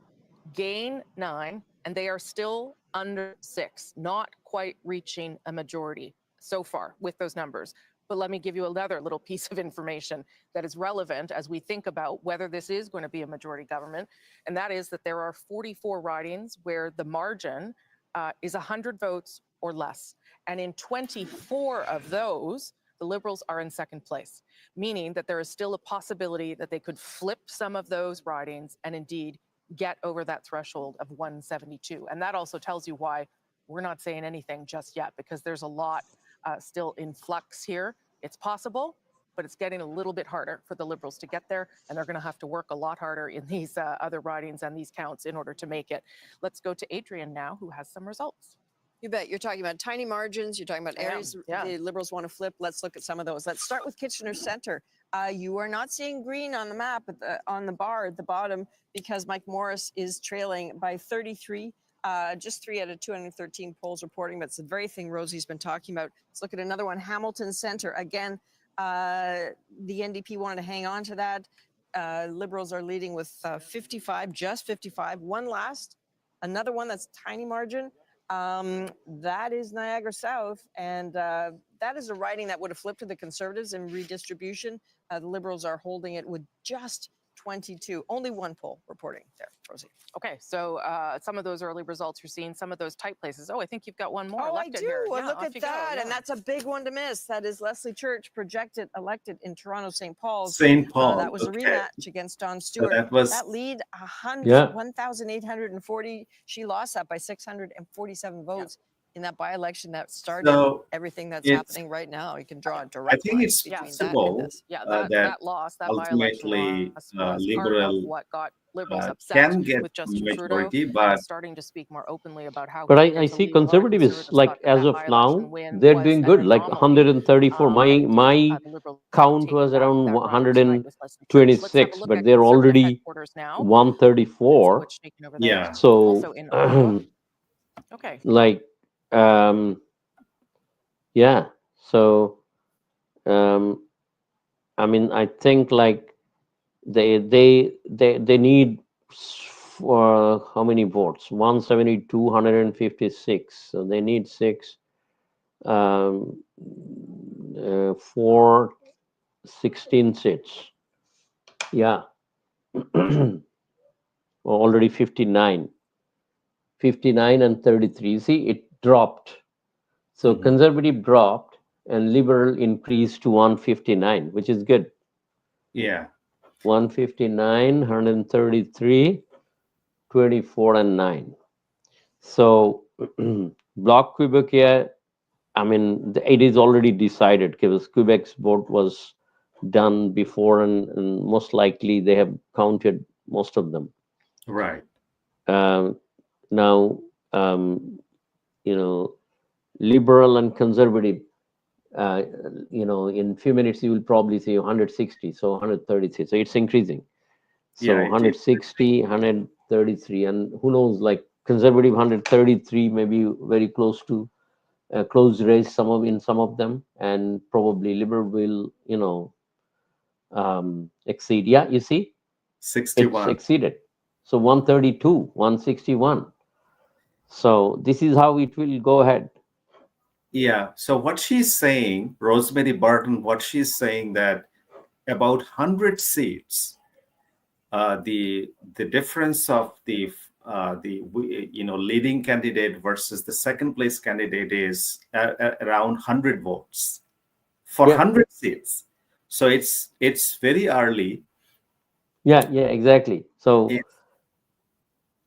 gain 9, and they are still under 6, not quite reaching a majority so far with those numbers. But let me give you another little piece of information that is relevant as we think about whether this is going to be a majority government, and that is that there are 44 ridings where the margin is 100 votes or less. And in 24 of those, the Liberals are in second place, meaning that there is still a possibility that they could flip some of those ridings and indeed get over that threshold of 172. And that also tells you why we're not saying anything just yet, because there's a lot still in flux here. It's possible, but it's getting a little bit harder for the Liberals to get there, and they're going to have to work a lot harder in these other ridings and these counts in order to make it. Let's go to Adrian now, who has some results. You bet. You're talking about tiny margins. You're talking about I am, areas yeah. the Liberals want to flip. Let's look at some of those. Let's start with Kitchener Centre. You are not seeing green on the map on the bar at the bottom because Mike Morris is trailing by 33. Just 3 out of 213 polls reporting. That's the very thing Rosie's been talking about. Let's look at another one, Hamilton Centre. Again, the NDP wanted to hang on to that. Liberals are leading with 55, just 55. One last, another one that's tiny margin. That is Niagara South, and that is a riding that would have flipped to the Conservatives in redistribution. The Liberals are holding it with just 22. Only one poll reporting there, Rosie. Okay, so some of those early results you're seeing, some of those tight places. Oh, I think you've got one more Oh, I elected do. here. Well, Yeah, look off at you go, that. yeah. And that's a big one to miss. That is Leslie Church, projected elected in Toronto St. Paul's. St. Paul. That was okay. a rematch against Don So Stewart. that was That lead, Yeah. 1,840. She lost that by 647 votes in that by-election that started so everything that's it's- happening right now. You can draw a I direct think line it's between that possible and this. Yeah, that that loss, that by-election ultimately loss was part of Liberal what got Liberals upset can get with Justin Trudeau. majority, but Starting to speak more openly about how But he's here I to see lead. A lot of conservative is Conservatives like thought that as that of by-election now win they're was doing an good, like anomaly. 134. And My indeed, the Liberals count taking was back around that riding tonight with Leslie Church. Let's have a 126, look but at they're Conservative already headquarters now. And see 134. what's shaking over there. yeah. So Also in Ottawa. Okay. like yeah. So I mean I think like they need for how many votes? 172, 156. So they need 6 for 16 seats. Yeah. Already 59 and 33. You see, it dropped. So Mhm. conservative dropped and liberal increased to 159, which is good. Yeah. 159, 133, 24 and 9. So Bloc Québécois, I mean, it is already decided because Quebec's vote was done before and most likely they have counted most of them. Right. Now, you know, liberal and conservative, you know, in few minutes you will probably see 160, so 133. So it's increasing. So Yeah, it is. 160, 133, and who knows, like conservative 133, maybe very close to close race in some of them, and probably liberal will, you know, exceed. Yeah, you see, it's 61. exceeded. So 132, 161. So this is how it will go ahead. Yeah. So what she's saying, Rosemary Barton, what she's saying that about 100 seats, the difference of the leading candidate versus the second place candidate is around 100 votes for Yeah. 100 seats. So it's very early. Yeah, exactly. So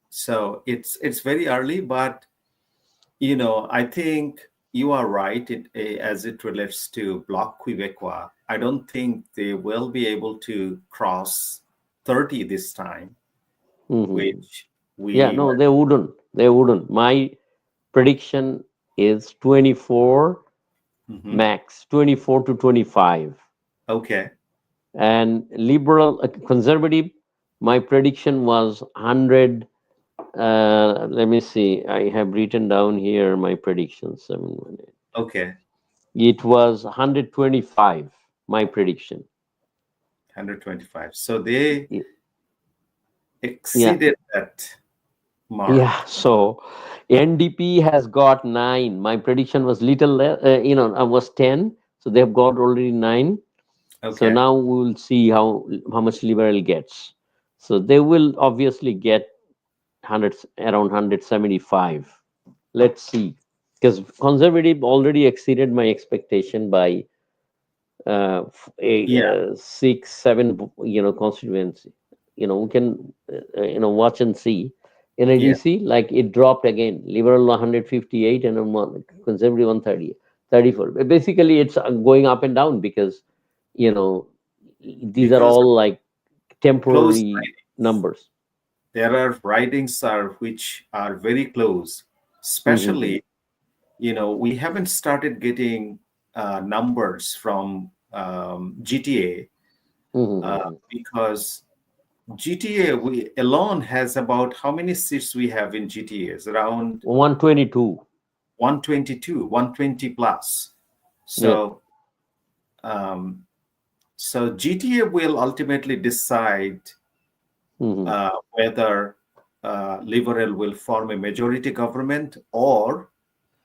So it's very early, but I think you are right as it relates to Bloc Québécois. I don't think they will be able to cross 30 this time, mhm. which we Yeah, no, they wouldn't. They wouldn't. My prediction is 24 Mhm. max, 24 to 25. Okay. And liberal, conservative, my prediction was 100. Let me see. I have written down here my predictions. Okay. It was 125, my prediction. 125. So they Y- Yeah. exceeded that mark. Yeah. So NDP has got 9. My prediction was little less, I was 10. So they've got already 9. So Okay. now we will see how much liberal gets. So they will obviously get around 175. Let's see, because conservative already exceeded my expectation by Yeah. 6, 7, constituency. We can watch and see. In Yeah. ADC, like it dropped again. Liberal 158 and conservative 134. Basically, it's going up and down because these are Because of all like close temporary ridings. numbers. There are ridings which are very close, Mhm. especially, we haven't started getting numbers from GTA Mhm. because GTA we alone has about how many seats we have in GTA? It's around 122. 122, 120 plus. Yeah. Um, so GTA will ultimately decide Mhm. whether Liberal will form a majority government, or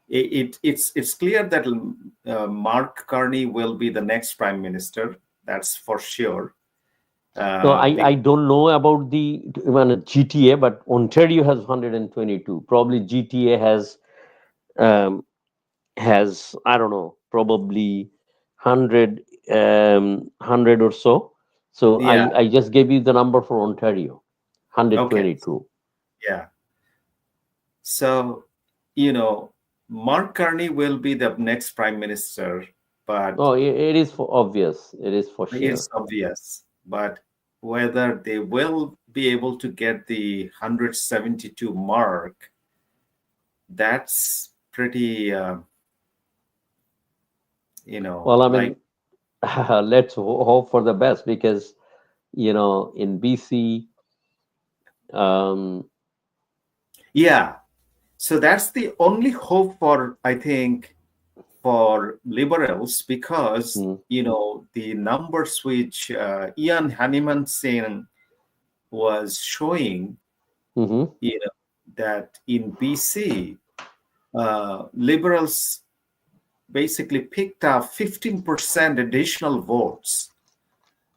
it's clear that Mark Carney will be the next prime minister. That's for sure. No, I don't know about the even GTA, but Ontario has 122. Probably GTA um, has I don't know, probably 100 or so. So Yeah. I just gave you the number for Ontario, Okay. 122. Yeah. So, Mark Carney will be the next prime minister, but Oh, it is for obvious. It is for it's sure. obvious. But whether they will be able to get the 172 mark, that's pretty, Well, I like, mean, let's hope for the best because in BC, um, yeah. So that's the only hope for, I think, for liberals, because, mm, the numbers which Ian Hanneman Singh was showing, mhm. that in BC, liberals basically picked up 15% additional votes.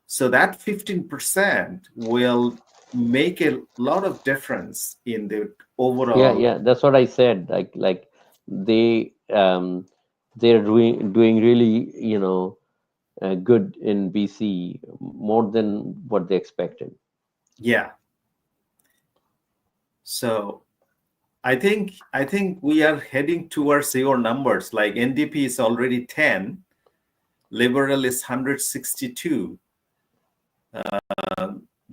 So that 15% will make a lot of difference in the overall. Yeah, that's what I said. Like they're doing really good in BC more than what they expected. Yeah. So I think we are heading towards your numbers. Like NDP is already 10, Liberal is 162.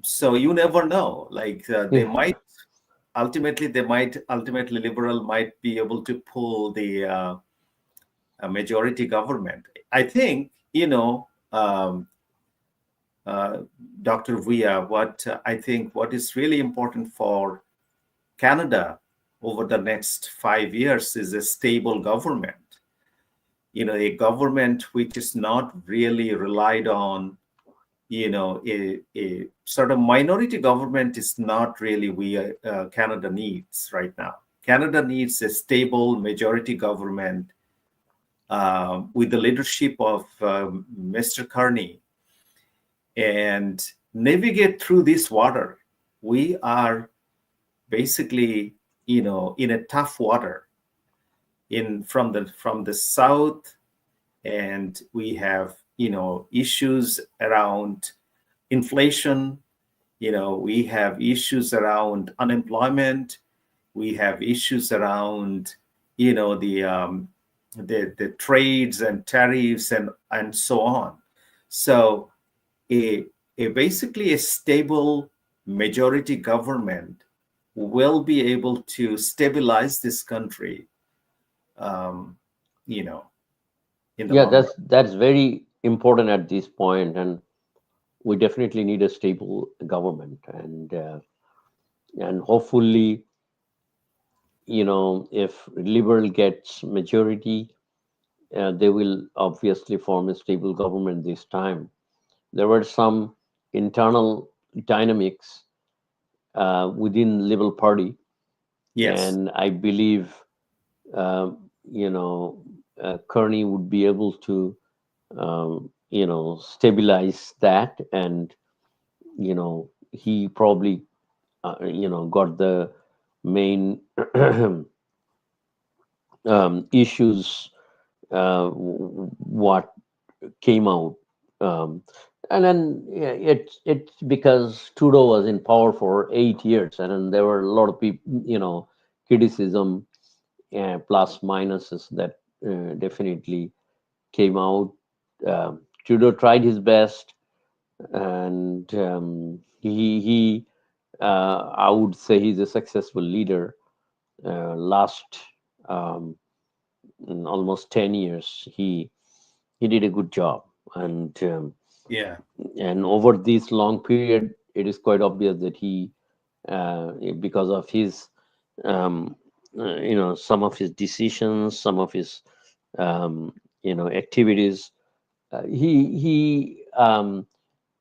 So you never know. Like they Yeah. might ultimately Liberal might be able to pull the a majority government. I think, Dr. Via, what is really important for Canada over the next 5 years is a stable government. A government which is not really relied on, a sort of minority government is not really Canada needs right now. Canada needs a stable majority government with the leadership of Mr. Carney, and navigate through this water. We are basically, in a tough water from the south and we have, issues around inflation. We have issues around unemployment. We have issues around, the trades and tariffs and so on. So basically a stable majority government will be able to stabilize this country, in the Yeah, long run. that's very important at this point, and we definitely need a stable government, and hopefully, if Liberal gets majority, they will obviously form a stable government this time. There were some internal dynamics within Liberal Party, Yes. and I believe Kearney would be able to stabilize that, and he probably got the main issues what came out, and then it's because Trudeau was in power for 8 years, and then there were a lot of people, criticism and plus minuses that definitely came out. Trudeau tried his best, and he I would say he's a successful leader. Last almost 10 years, he did a good job, and Yeah. over this long period, it is quite obvious that he, because of his, some of his decisions, some of his, activities, he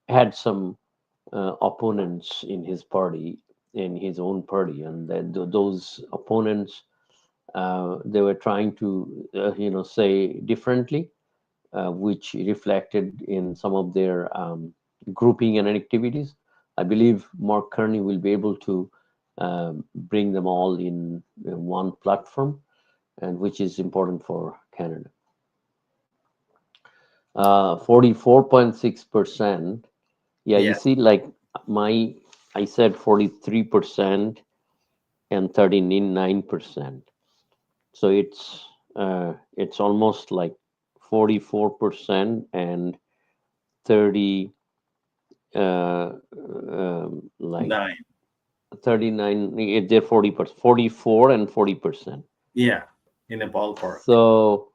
had some opponents in his party, in his own party, and those opponents, they were trying to, say differently, which reflected in some of their grouping and activities. I believe Mark Carney will be able to bring them all in one platform, and which is important for Canada. 44.6%. Yeah, you Yeah. see, like I said 43% and 39%. So it's almost like 44% and 30 like 9. 39. They're 40%, 44 and 40%. Yeah. In a ballpark. So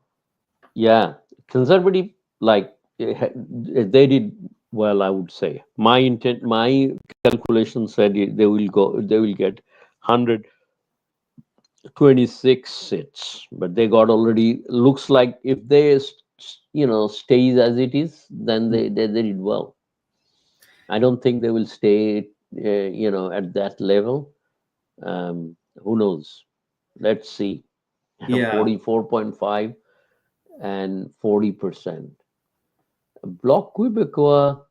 yeah, conservative, like they did well, I would say. My calculation said they will get 126 seats, but they got already, looks like if they stays as it is, then they did well. I don't think they will stay at that level. Who knows? Let's see. Yeah. 44.5 and 40%. Bloc Québécois,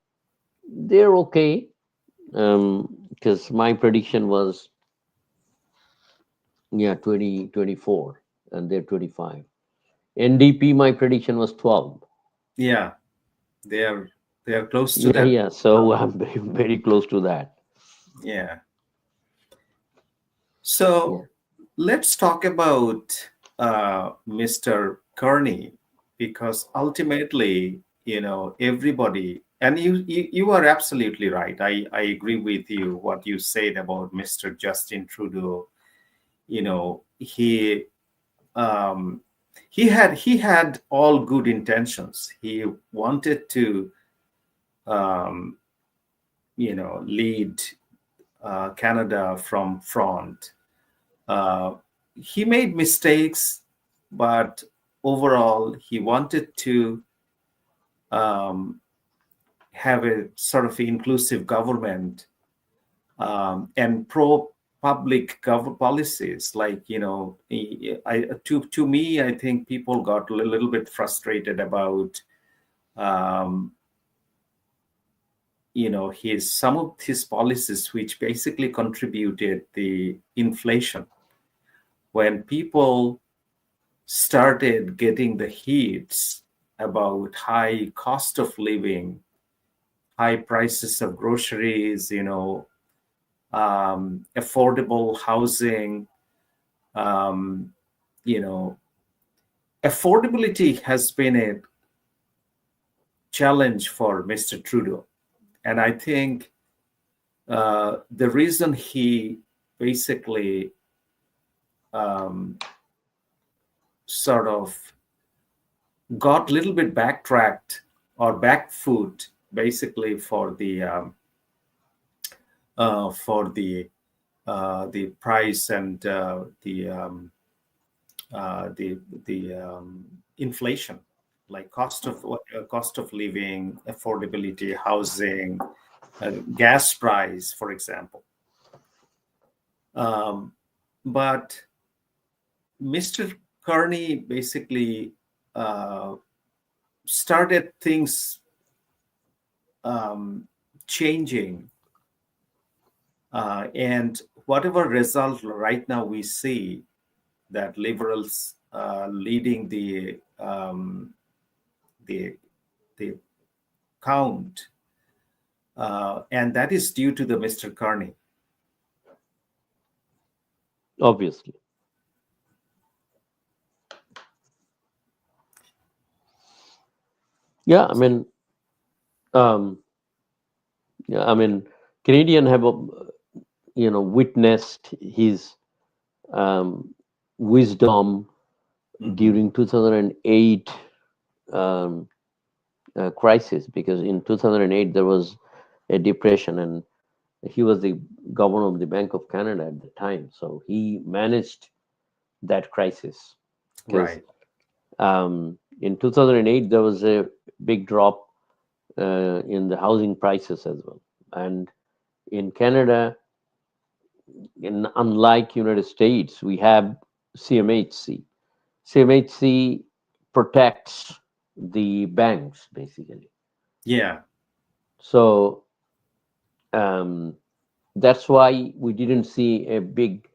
they're okay, because my prediction was 24, and they're 25. NDP, my prediction was 12. Yeah. They are close to Yeah, that. yeah. So I'm very, very close to that. Yeah. So let's talk about Mr. Kearney, because ultimately, everybody, and you are absolutely right. I agree with you what you said about Mr. Justin Trudeau. He had all good intentions. He wanted to lead Canada from front. He made mistakes, but overall, he wanted to have a sort of inclusive government, and pro-public policies. Like, to me, I think people got a little bit frustrated about some of his policies, which basically contributed the inflation. When people started getting the hits about high cost of living, high prices of groceries, affordable housing. Affordability has been a challenge for Mr. Trudeau. And I think the reason he basically sort of got a little bit backtracked or back foot basically for the price and the inflation, like cost of living, affordability, housing, gas price, for example. But Mr. Carney basically started things changing. And whatever result right now we see that liberals leading the count, and that is due to the Mr. Carney. Obviously. Yeah, I mean, Canadian have, witnessed his wisdom during 2008 crisis, because in 2008 there was a depression, and he was the governor of the Bank of Canada at the time, so he managed that crisis. Right. In 2008 there was a big drop in the housing prices as well, and in Canada, unlike United States, we have CMHC. CMHC protects the banks basically. Yeah. So that's why we didn't see a big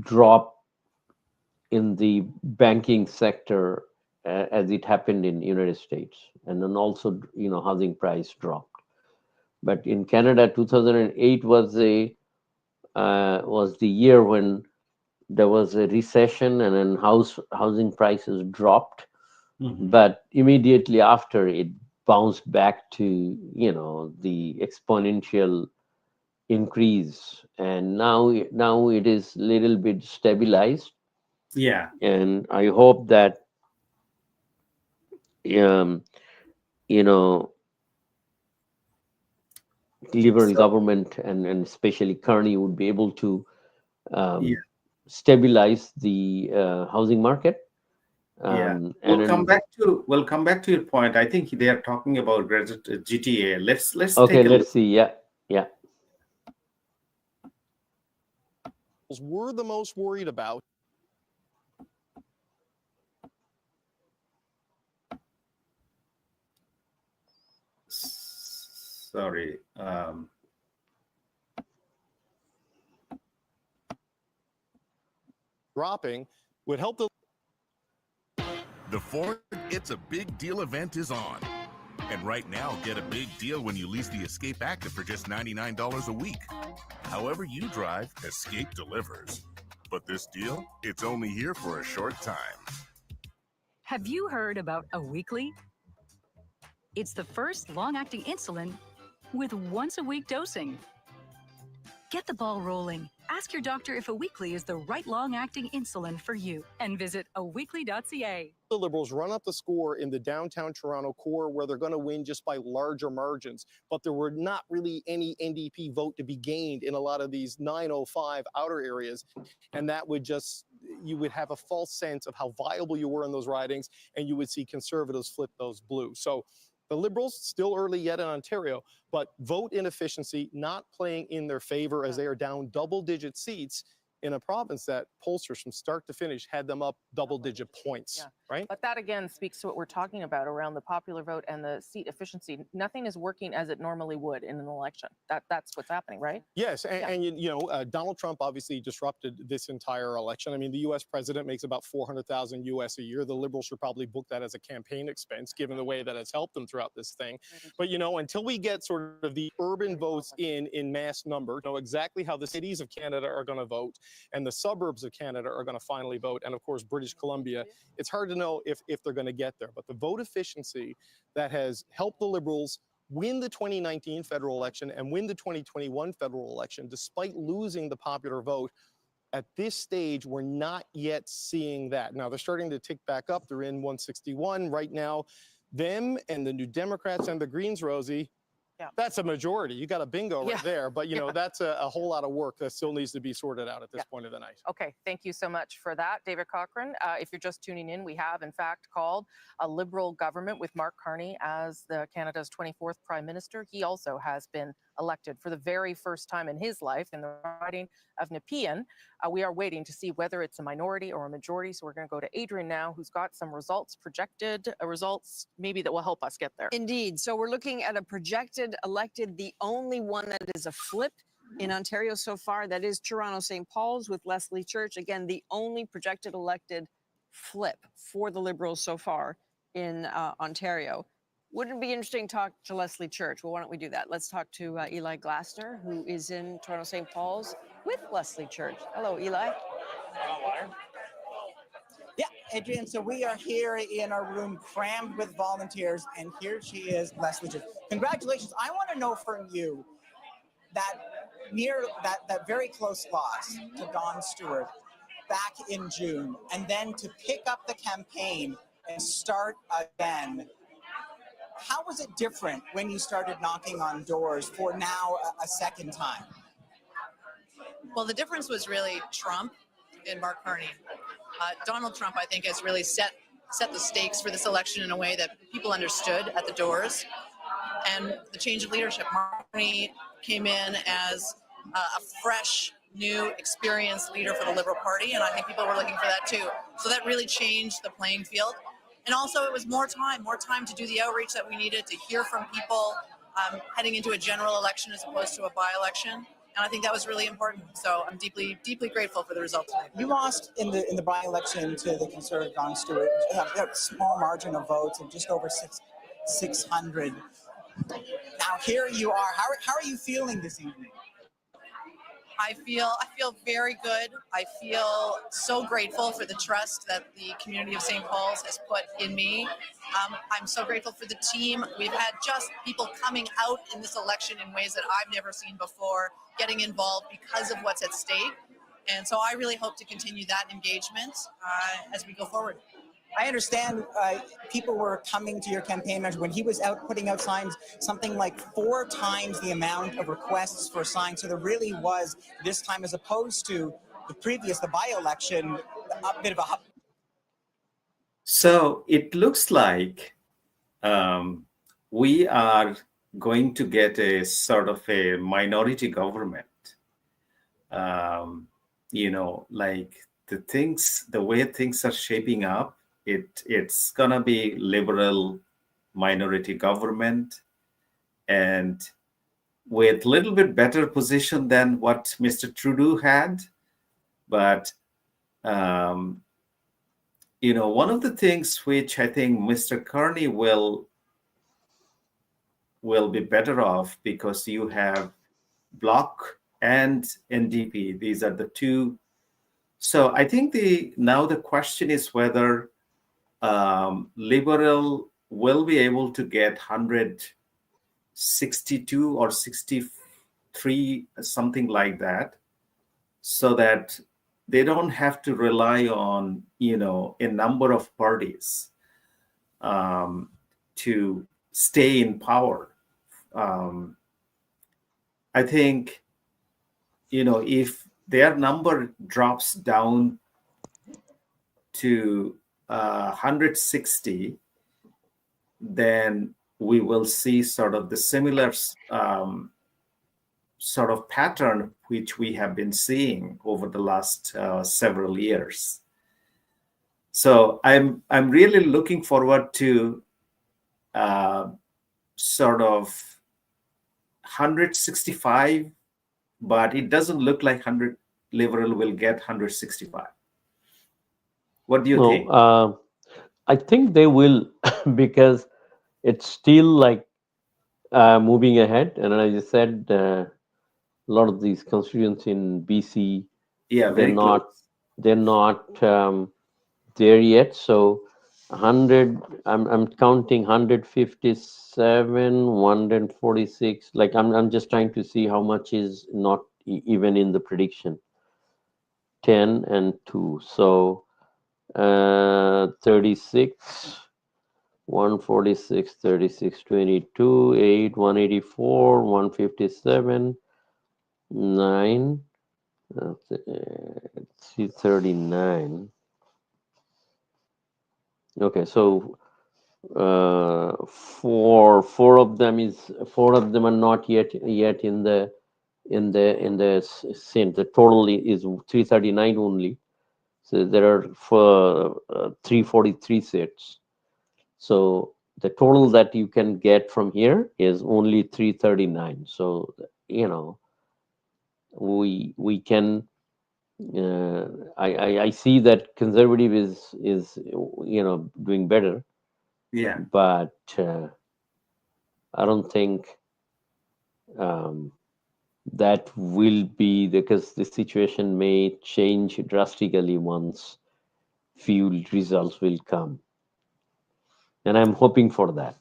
drop in the banking sector as it happened in United States, and then also housing price dropped. But in Canada, 2008 was the year when there was a recession, and then housing prices dropped. But immediately after, it bounced back to the exponential increase, and now it is little bit stabilized. Yeah. And I hope that liberal government and especially Carney would be able to stabilize the housing market. We'll come back to your point. I think they are talking about GTA. Let's okay, take a let's look. see. Yeah. We're the most worried about. Sorry. Dropping would help the Ford It's a Big Deal event is on. And right now, get a big deal when you lease the Escape Active for just $99 a week. However you drive, Escape delivers. But this deal, it's only here for a short time. Have you heard about a weekly? It's the first long-acting insulin with once-a-week dosing. Get the ball rolling. Ask your doctor if a weekly is the right long-acting insulin for you, and visit aweekly.ca. The Liberals run up the score in the downtown Toronto core, where they're going to win just by larger margins. But there were not really any NDP vote to be gained in a lot of these 905 outer areas. And that would you would have a false sense of how viable you were in those ridings, and you would see Conservatives flip those blue. So the Liberals, still early yet in Ontario, but vote inefficiency not playing in their favor as they are down double-digit seats. in a province that pollsters from start to finish had them up double-digit points, Yeah. right? But that again speaks to what we're talking about around the popular vote and the seat efficiency. Nothing is working as it normally would in an election. That's what's happening, right? Yes, Yeah. and Donald Trump obviously disrupted this entire election. I mean, the U.S. president makes about $400,000 US a year. The Liberals should probably book that as a campaign expense, given the way that it's helped them throughout this thing. But until we get sort of the urban votes in mass number, know exactly how the cities of Canada are going to vote, and the suburbs of Canada are going to finally vote, and of course British Columbia, it's hard to know if they're going to get there. But the vote efficiency that has helped the Liberals win the 2019 federal election and win the 2021 federal election, despite losing the popular vote, at this stage, we're not yet seeing that. Now, they're starting to tick back up. They're in 161 right now. Them and the New Democrats and the Greens, Rosie, Yeah. that's a majority. You got a bingo right Yeah. there. But, Yeah. that's a whole lot of work that still needs to be sorted out at this Yeah. point of the night. Okay, thank you so much for that, David Cochrane. If you're just tuning in, we have in fact called a Liberal government with Mark Carney as Canada's 24th Prime Minister. He also has been elected for the very first time in his life in the riding of Nepean. We are waiting to see whether it's a minority or a majority. So we're going to go to Adrian now, who's got some projected results, maybe that will help us get there. Indeed. So we're looking at a projected elected, the only one that is a flip in Ontario so far. That is Toronto St. Paul's with Leslie Church. Again, the only projected elected flip for the Liberals so far in Ontario. Wouldn't it be interesting to talk to Leslie Church? Well, why don't we do that? Let's talk to Eli Glasner, who is in Toronto St. Paul's with Leslie Church. Hello, Eli. Yeah, Adrian, so we are here in our room crammed with volunteers, and here she is, Leslie Church. Congratulations. I want to know from you that very close loss to Dawn Stewart back in June, and then to pick up the campaign and start again. How was it different when you started knocking on doors for now a second time? Well, the difference was really Trump and Mark Carney. Donald Trump, I think, has really set the stakes for this election in a way that people understood at the doors. And the change of leadership, Mark Carney came in as a fresh, new, experienced leader for the Liberal Party, and I think people were looking for that too. So that really changed the playing field. And also it was more time to do the outreach that we needed to hear from people heading into a general election as opposed to a by-election. And I think that was really important. So I'm deeply, deeply grateful for the result tonight. You lost in the by-election to the Conservative Dawn Stewart, a small margin of votes of just over 600. Now here you are. How are you feeling this evening? I feel very good. I feel so grateful for the trust that the community of St. Paul's has put in me. I'm so grateful for the team. We've had just people coming out in this election in ways that I've never seen before, getting involved because of what's at stake. And so I really hope to continue that engagement as we go forward. I understand people were coming to your campaign manager when he was out putting out signs, something like 4 times the amount of requests for signs. So there really was, this time as opposed to the by-election, a bit of a... So it looks like we are going to get a sort of a minority government. Like the way things are shaping up, it's gonna be liberal minority government, and with a little bit better position than what Mr. Trudeau had. But one of the things which I think Mr. Carney will be better off, because you have Bloc and NDP. These are the two. So I think now the question is whether Liberal will be able to get 162 or 63, something like that, so that they don't have to rely on, a number of parties to stay in power. I think, if their number drops down to 160, then we will see sort of the similar sort of pattern which we have been seeing over the last several years. So I'm really looking forward to sort of 165, but it doesn't look like Liberal will get 165. What do you think? No, I think they will because it's still like moving ahead. And as I said, a lot of these constituents in BC, Yeah, they're very not close. they're not there yet. So 100, I'm counting 157, 146. Like I'm just trying to see how much is not even in the prediction. 10 and 2. So 36, 146, 36, 22, 8, 184, 157, 9, 339. Okay, so four of them are not yet in the sin. The total is 339 only. So there are 343 seats. So the total that you can get from here is only 339. So we can. I see that conservative is doing better. Yeah. But I don't think that will be, because the situation may change drastically once few results will come. And I'm hoping for that.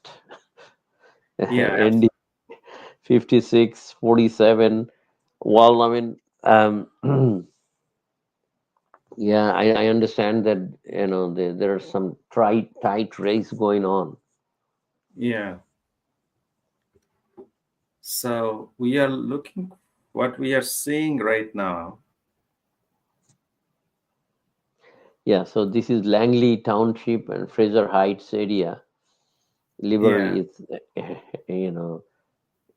Yeah. And 56, 47. Well, I mean, yeah, I understand that, there are some tight race going on. Yeah. So we are looking, what we are seeing right now. Yeah, so this is Langley Township and Fraser Heights area. Liberal is,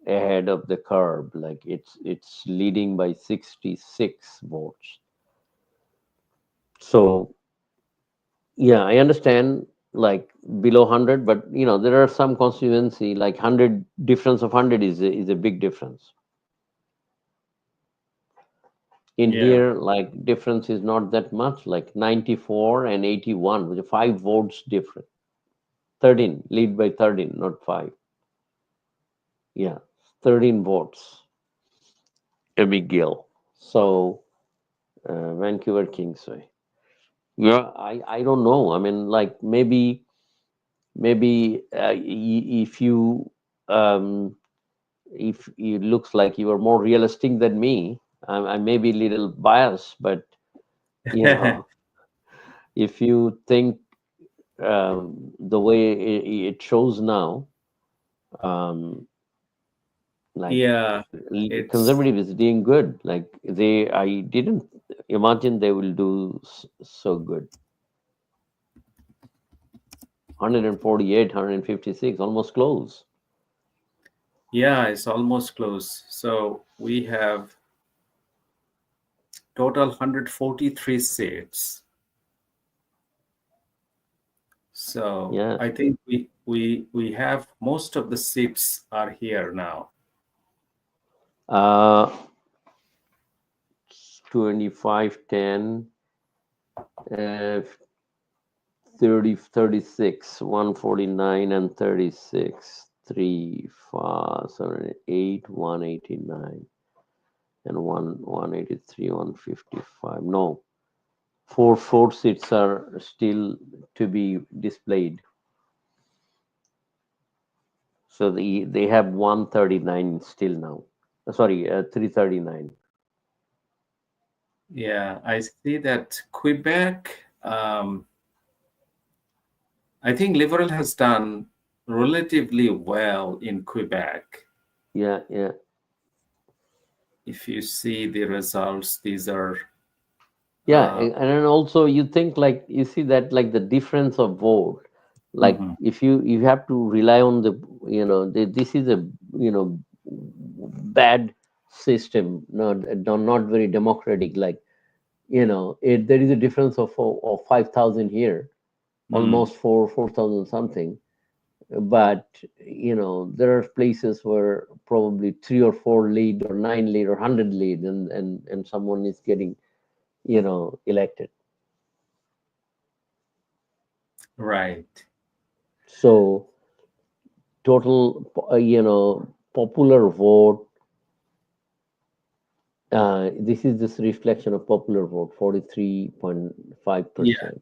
ahead of the curve. Like it's leading by 66 votes. So, yeah, I understand, like below 100, but there are some constituency like 100, difference of 100 is a big difference. In here, like difference is not that much, like 94 and 81, with 5 votes different. 13, lead by 13, not 5. Yeah, 13 votes. A big deal. So, Vancouver Kingsway. Yeah, I don't know. I mean, like maybe if you if it looks like you are more realistic than me, I may be a little biased, but if you think the way it shows now, like conservative is doing good. Like I didn't imagine they will do so good. 148, 156, almost close. Yeah, it's almost close. So we have total 143 seats. So yeah. I think we have most of the seats are here now. 25, 10, 30, 36, 149 and 36, 3, 5, 7, 8, 189 and 183, 155. No, four seats are still to be displayed. So they have 139 still now. Sorry, 339. Yeah, I see that Quebec. I think Liberal has done relatively well in Quebec. Yeah. If you see the results, these are. Yeah, and then also you think, like, you see that, like, the difference of vote, like if you have to rely on the, this is a bad system, not very democratic. Like, there is a difference of 5,000 here, almost 4,000 something. But there are places where probably 3 or 4 lead, or 9 lead, or 100 lead, and someone is getting elected. Right. So total popular vote, this is this reflection of popular vote, 43.5%.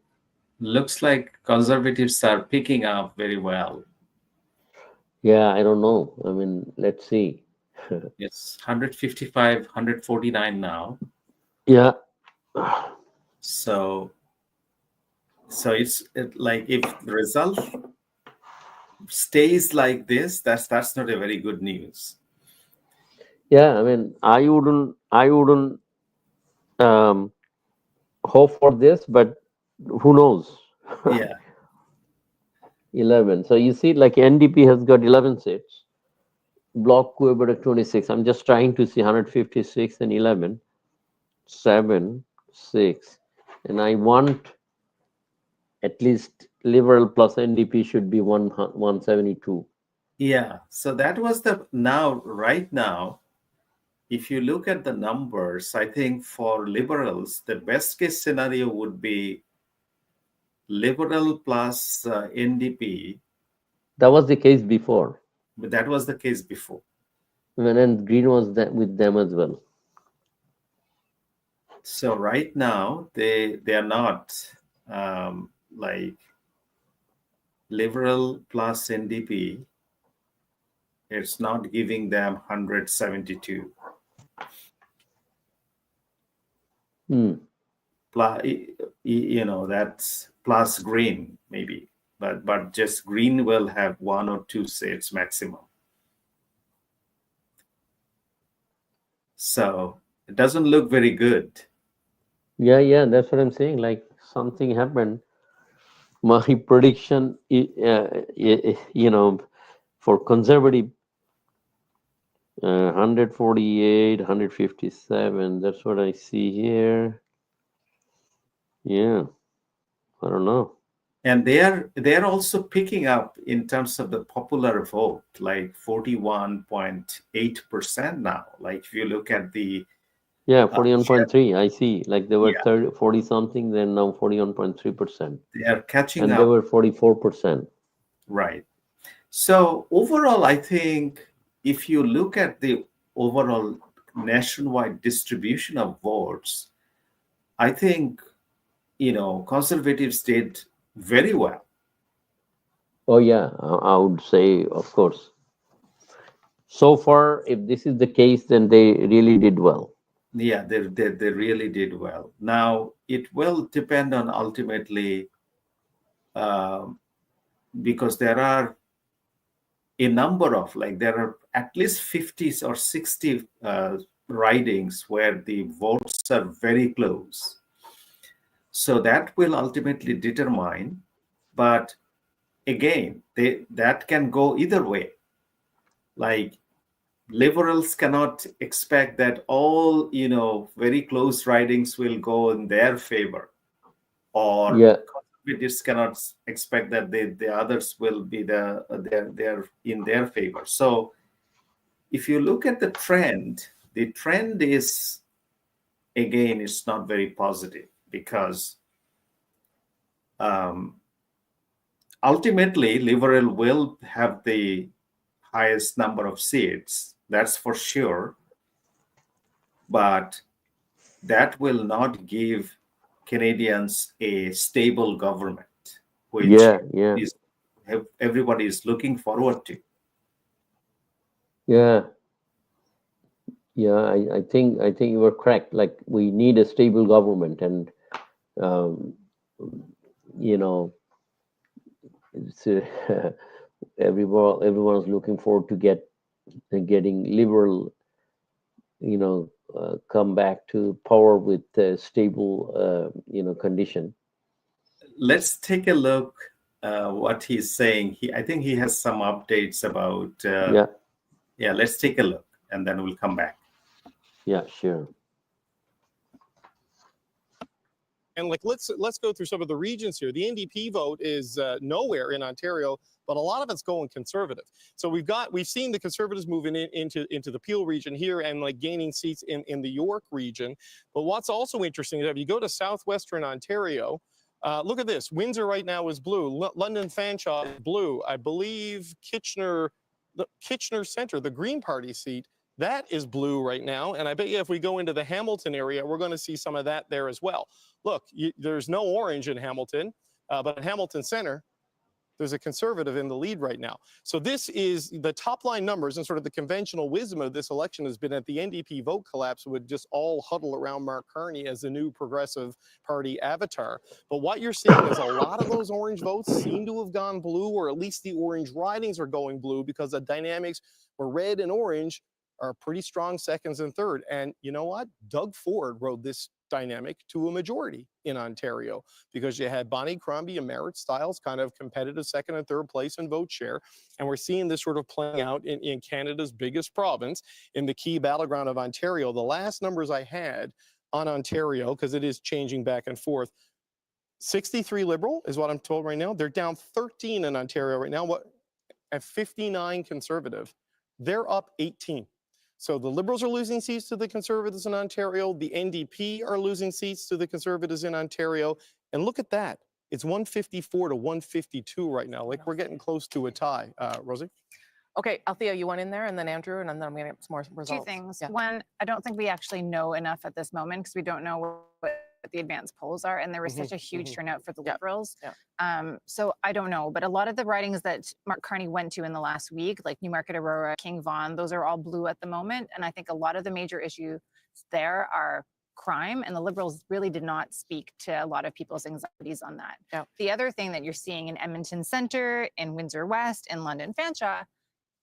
Looks like conservatives are picking up very well. Yeah, I don't know. I mean, let's see. It's 155, 149 now. Yeah. So it's like, if the result stays like this, that's not a very good news. Yeah, I mean, I wouldn't hope for this, but who knows? Yeah. 11. So you see, like, NDP has got 11 seats. Bloc Quebec 26. I'm just trying to see 156 and 11, 7, 6, and I want at least Liberal plus NDP should be 172. Yeah. So that was right now, if you look at the numbers, I think for Liberals, the best case scenario would be Liberal plus NDP. That was the case before. But that was the case before. And Green was with them as well. So right now, they are not like Liberal plus NDP. It's not giving them 172. Plus, that's plus Green maybe, but just Green will have 1 or 2 seats maximum. So it doesn't look very good. Yeah, that's what I'm saying. Like, something happened. My prediction, for conservative, 148, 157. That's what I see here. Yeah, I don't know. And they're also picking up in terms of the popular vote, like 41.8% now. Like, if you look at the 41.3. I see. Like, they were 40 something, then now 41.3%. They are catching and up. They were 44%. Right. So overall, I think if you look at the overall nationwide distribution of votes, I think conservatives did very well. Oh yeah, I would say, of course. So far, if this is the case, then they really did well. Yeah, they really did well. Now, it will depend on ultimately, because there are a number of, there are at least 50 or 60 ridings where the votes are very close. So that will ultimately determine, but again, that can go either way. Like, Liberals cannot expect that all, very close ridings will go in their favor, or conservatives cannot expect that the others will be they're in their favor. So if you look at the trend is, again, it's not very positive, because ultimately Liberal will have the highest number of seats, that's for sure, but that will not give Canadians a stable government, which everybody is looking forward to. I think you were correct. Like, we need a stable government, and it's everyone's looking forward to getting Liberal, come back to power with a stable, condition. Let's take a look what he's saying. I think he has some updates about. Let's take a look, and then we'll come back. Yeah, sure. And like, let's go through some of the regions here. The NDP vote is nowhere in Ontario, but a lot of it's going conservative. So we've seen the Conservatives moving into the Peel region here and like gaining seats in the York region. But what's also interesting is if you go to southwestern Ontario, look at this. Windsor right now is blue. London Fanshawe is blue. I believe Kitchener Centre, the Green Party seat, that is blue right now. And I bet you if we go into the Hamilton area, we're going to see some of that there as well. Look, there's no orange in Hamilton, but in Hamilton Centre, there's a Conservative in the lead right now. So this is the top line numbers, and sort of the conventional wisdom of this election has been that the NDP vote collapse would just all huddle around Mark Carney as the new Progressive Party avatar. But what you're seeing is a lot of those orange votes seem to have gone blue, or at least the orange ridings are going blue, because the dynamics were red and orange are pretty strong seconds and third. And you know what? Doug Ford rode this dynamic to a majority in Ontario, because you had Bonnie Crombie and Merritt Stiles kind of competitive second and third place in vote share. And we're seeing this sort of playing out in Canada's biggest province, in the key battleground of Ontario. The last numbers I had on Ontario, because it is changing back and forth, 63 Liberal is what I'm told right now. They're down 13 in Ontario right now, at 59 Conservative. They're up 18. So the Liberals are losing seats to the Conservatives in Ontario. The NDP are losing seats to the Conservatives in Ontario. And look at that. It's 154 to 152 right now. Like, we're getting close to a tie. Rosie? Okay, Althea, you went in there, and then Andrew, and then I'm going to get some more results. Two things. Yeah. One, I don't think we actually know enough at this moment, because we don't know what the advanced polls are, and there was such a huge turnout for the Liberals. So I don't know, but a lot of the ridings that Mark Carney went to in the last week, like Newmarket, Aurora, King Vaughan, those are all blue at the moment. And I think a lot of the major issues there are crime, and the Liberals really did not speak to a lot of people's anxieties on that. Yeah. The other thing that you're seeing in Edmonton Centre, in Windsor West, in London Fanshawe,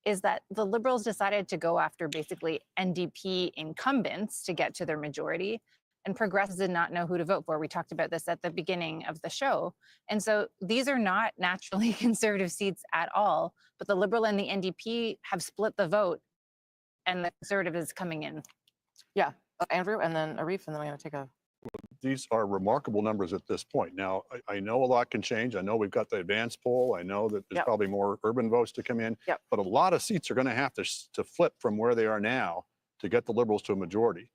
is that the Liberals decided to go after basically NDP incumbents to get to their majority, and Progressives did not know who to vote for. We talked about this at the beginning of the show. And so these are not naturally Conservative seats at all, but the Liberal and the NDP have split the vote, and the Conservative is coming in. Yeah, Andrew, and then Arif, and then I'm going to take a... These are remarkable numbers at this point. Now, I know a lot can change. I know we've got the advanced poll. I know that there's probably more urban votes to come in, but a lot of seats are going to have to flip from where they are now to get the Liberals to a majority.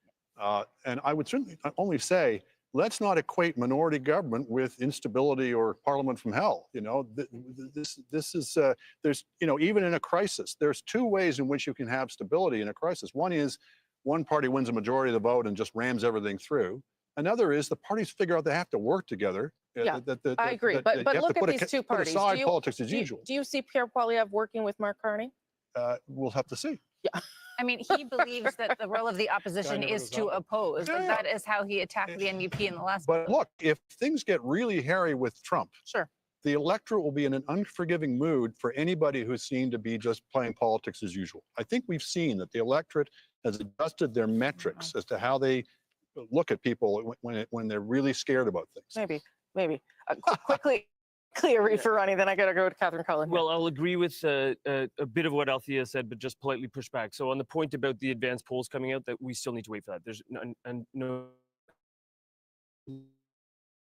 And I would certainly only say, let's not equate minority government with instability or parliament from hell. You know, this is, there's, you know, even in a crisis, there's two ways in which you can have stability in a crisis. One is one party wins a majority of the vote and just rams everything through. Another is the parties figure out they have to work together. Yeah, I agree. But look at these two parties. Put aside politics as usual. Do you see Pierre Poilievre working with Mark Carney? We'll have to see. Yeah. I mean, he believes that the role of the opposition is to oppose. Like, that is how he attacked the NDP in the last. But look, if things get really hairy with Trump, the electorate will be in an unforgiving mood for anybody who's seen to be just playing politics as usual. I think we've seen that the electorate has adjusted their metrics as to how they look at people when they're really scared about things. Maybe. Quickly, Arif for Ronnie, then I got to go to Catherine Cullen. Well, I'll agree with a bit of what Althea said, but just politely push back. So on the point about the advanced polls coming out, that we still need to wait for that. There's no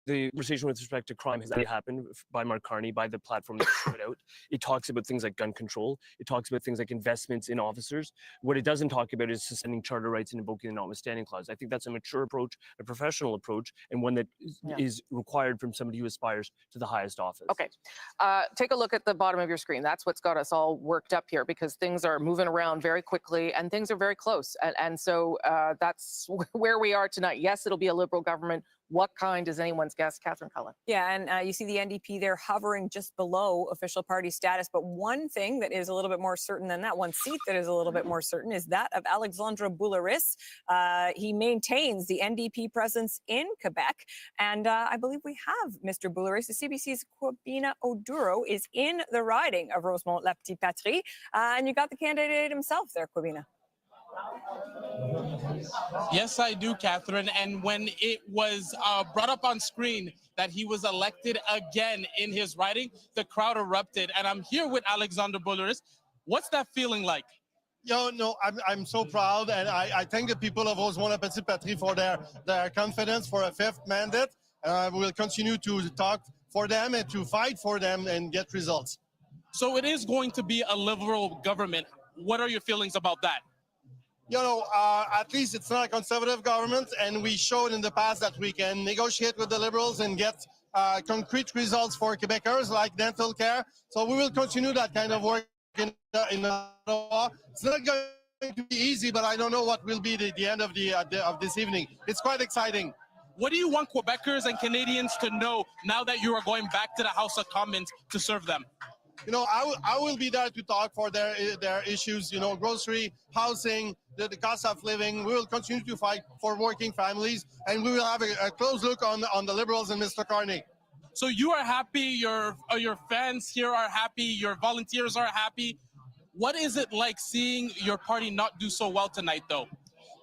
the conversation with respect to crime has already happened by Mark Carney, by the platform that put out. It talks about things like gun control. It talks about things like investments in officers. What it doesn't talk about is suspending charter rights and invoking the notwithstanding clause. I think that's a mature approach, a professional approach, and one that is required from somebody who aspires to the highest office. Okay. Take a look at the bottom of your screen. That's what's got us all worked up here, because things are moving around very quickly and things are very close. And so that's where we are tonight. Yes, it'll be a Liberal government. What kind is anyone's guess? Catherine Cullen. Yeah, and you see the NDP there hovering just below official party status. But one thing that is a little bit more certain than that, one seat that is a little bit more certain, is that of Alexandre Boulris. He maintains the NDP presence in Quebec. And I believe we have Mr. Boulris. The CBC's Kwabena Oduro is in the riding of Rosemont-La Petite Patrie. And you got the candidate himself there, Kwabena. Yes, I do, Catherine. And when it was brought up on screen that he was elected again in his riding, the crowd erupted. And I'm here with Alexandre Boulris. What's that feeling like? No, I'm so proud, and I thank the people of Rosemont-la-Petite-Patrie for their confidence for a fifth mandate. We will continue to talk for them and to fight for them and get results. So it is going to be a liberal government. What are your feelings about that? At least it's not a conservative government, and we showed in the past that we can negotiate with the Liberals and get concrete results for Quebecers like dental care. So we will continue that kind of work in Ottawa. It's not going to be easy, but I don't know what will be the end of of this evening. It's quite exciting. What do you want Quebecers and Canadians to know now that you are going back to the House of Commons to serve them? I will be there to talk for their issues, grocery, housing, the cost of living. We will continue to fight for working families, and we will have a close look on the Liberals and Mr. Carney. So you are happy, your fans here are happy, your volunteers are happy. What is it like seeing your party not do so well tonight, though?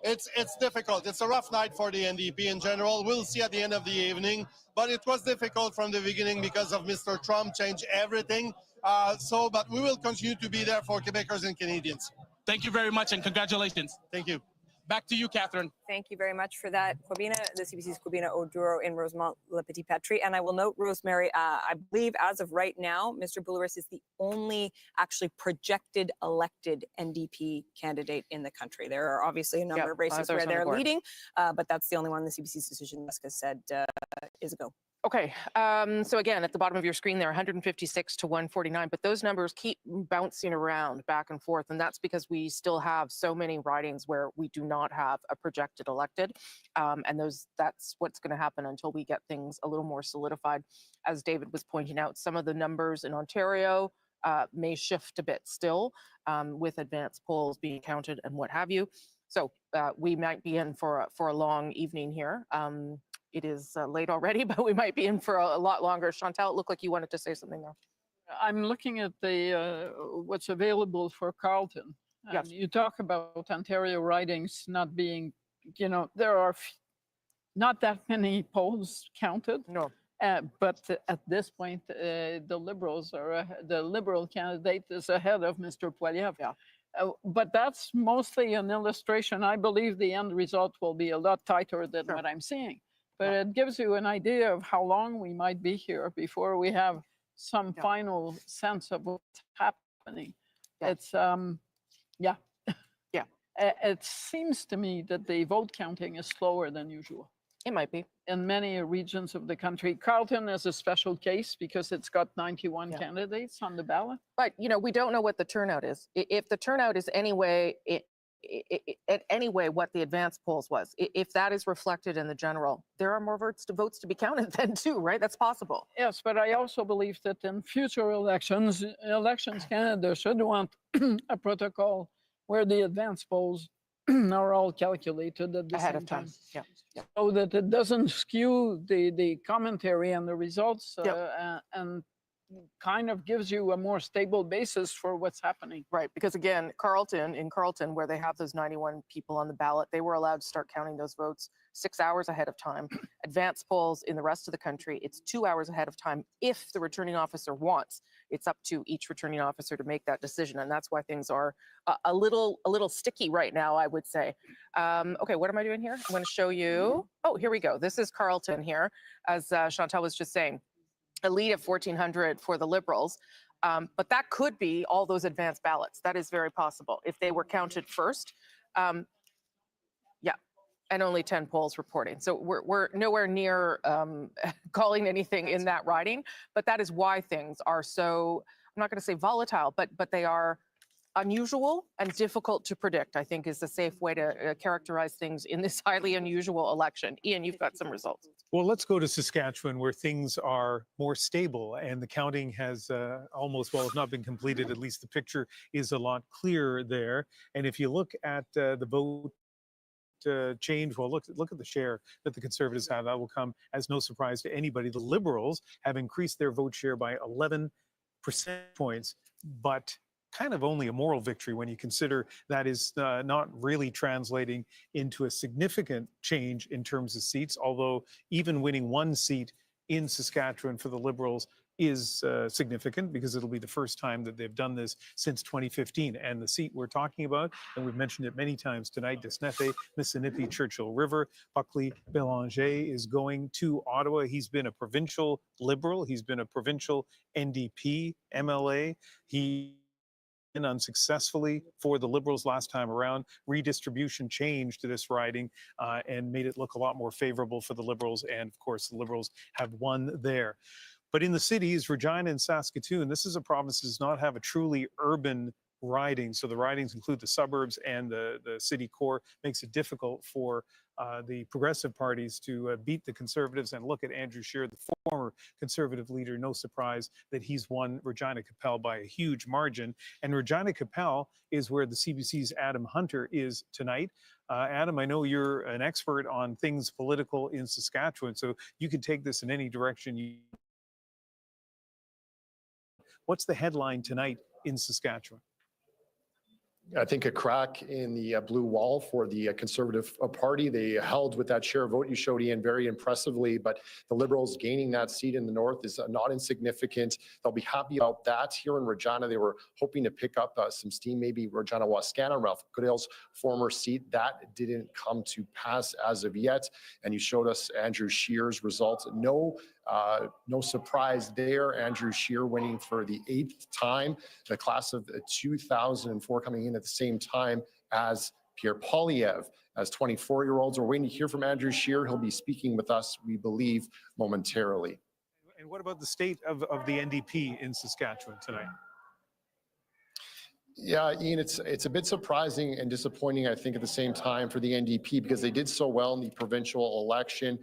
It's difficult. It's a rough night for the NDP in general. We'll see at the end of the evening, but it was difficult from the beginning because of Mr. Trump changed everything. But we will continue to be there for Quebecers and Canadians. Thank you very much, and congratulations. Thank you. Back to you, Catherine. Thank you very much for that, Kwabena, the CBC's Kwabena Oduro in Rosemont-la-Petite-Patrie. And I will note, Rosemary, I believe as of right now, Mr. Boulouris is the only actually projected elected NDP candidate in the country. There are obviously a number of races where they're leading, but that's the only one the CBC's decision desk has said is a go. Okay, so again, at the bottom of your screen there, 156 to 149, but those numbers keep bouncing around back and forth, and that's because we still have so many ridings where we do not have a projected elected, and that's what's going to happen until we get things a little more solidified. As David was pointing out, some of the numbers in Ontario may shift a bit still, with advanced polls being counted and what have you. So we might be in for a long evening here. It is late already, but we might be in for a lot longer. Chantal, it looked like you wanted to say something there. I'm looking at the what's available for Carleton. Yes. You talk about Ontario ridings not being, there are not that many polls counted. No. But at this point, the Liberal candidate is ahead of Mr. Poilievre. Yeah. But that's mostly an illustration. I believe the end result will be a lot tighter than Sure. what I'm seeing. But it gives you an idea of how long we might be here before we have some final sense of what's happening. Yeah. It's, Yeah. It seems to me that the vote counting is slower than usual It might be. in many regions of the country. Carleton is a special case because it's got 91 candidates on the ballot. But, we don't know what the turnout is. If the turnout is anyway, what the advanced polls was, if that is reflected in the general, there are more votes to be counted then too, right? That's possible. Yes, but I also believe that in future Elections Canada should want a protocol where the advanced polls are all calculated at the Ahead same of time. Yeah. so that it doesn't skew the commentary and the results and kind of gives you a more stable basis for what's happening. Right, because again, in Carleton, where they have those 91 people on the ballot, they were allowed to start counting those votes 6 hours ahead of time. Advanced polls in the rest of the country, it's 2 hours ahead of time if the returning officer wants. It's up to each returning officer to make that decision, and that's why things are a little sticky right now, I would say. Okay, what am I doing here? I'm going to show you. Oh, here we go. This is Carleton here, as Chantal was just saying. A lead of 1,400 for the Liberals. But that could be all those advanced ballots. That is very possible if they were counted first. And only 10 polls reporting. So we're nowhere near calling anything in that riding, but that is why things are so, I'm not going to say volatile, but they are unusual and difficult to predict, I think is the safe way to characterize things in this highly unusual election. Ian, you've got some results. Well, let's go to Saskatchewan, where things are more stable and the counting has almost, well, if not been completed, at least the picture is a lot clearer there. And if you look at the vote change, well, look at the share that the Conservatives have. That will come as no surprise to anybody. The Liberals have increased their vote share by 11 percentage points, but kind of only a moral victory when you consider that is not really translating into a significant change in terms of seats, although even winning one seat in Saskatchewan for the Liberals is significant because it'll be the first time that they've done this since 2015. And the seat we're talking about, and we've mentioned it many times tonight, Desnefe, Missinippi, Churchill River, Buckley Bélanger is going to Ottawa. He's been a provincial Liberal. He's been a provincial NDP MLA. He unsuccessfully for the Liberals last time around. Redistribution changed this riding and made it look a lot more favorable for the Liberals. And of course, the Liberals have won there. But in the cities, Regina and Saskatoon, this is a province that does not have a truly urban riding. So the ridings include the suburbs and the city core. Makes it difficult for the progressive parties to beat the Conservatives. And look at Andrew Scheer, the former Conservative leader. No surprise that he's won Regina Qu'Appelle by a huge margin. And Regina Qu'Appelle is where the CBC's Adam Hunter is tonight. Adam, I know you're an expert on things political in Saskatchewan, so you can take this in any direction. What's the headline tonight in Saskatchewan? I think a crack in the blue wall for the Conservative Party. They held with that share vote you showed, Ian, very impressively, but the Liberals gaining that seat in the north is not insignificant. They'll be happy about that. Here in Regina, they were hoping to pick up some steam, maybe Regina Wascana, Ralph Goodale's former seat. That didn't come to pass as of yet. And you showed us Andrew Scheer's results. No surprise there. Andrew Scheer winning for the 8th time. The class of 2004 coming in at the same time as Pierre Poilievre. As 24-year-olds, we're waiting to hear from Andrew Scheer. He'll be speaking with us, we believe, momentarily. And what about the state of the NDP in Saskatchewan tonight? Yeah, Ian, it's a bit surprising and disappointing, I think, at the same time for the NDP because they did so well in the provincial election,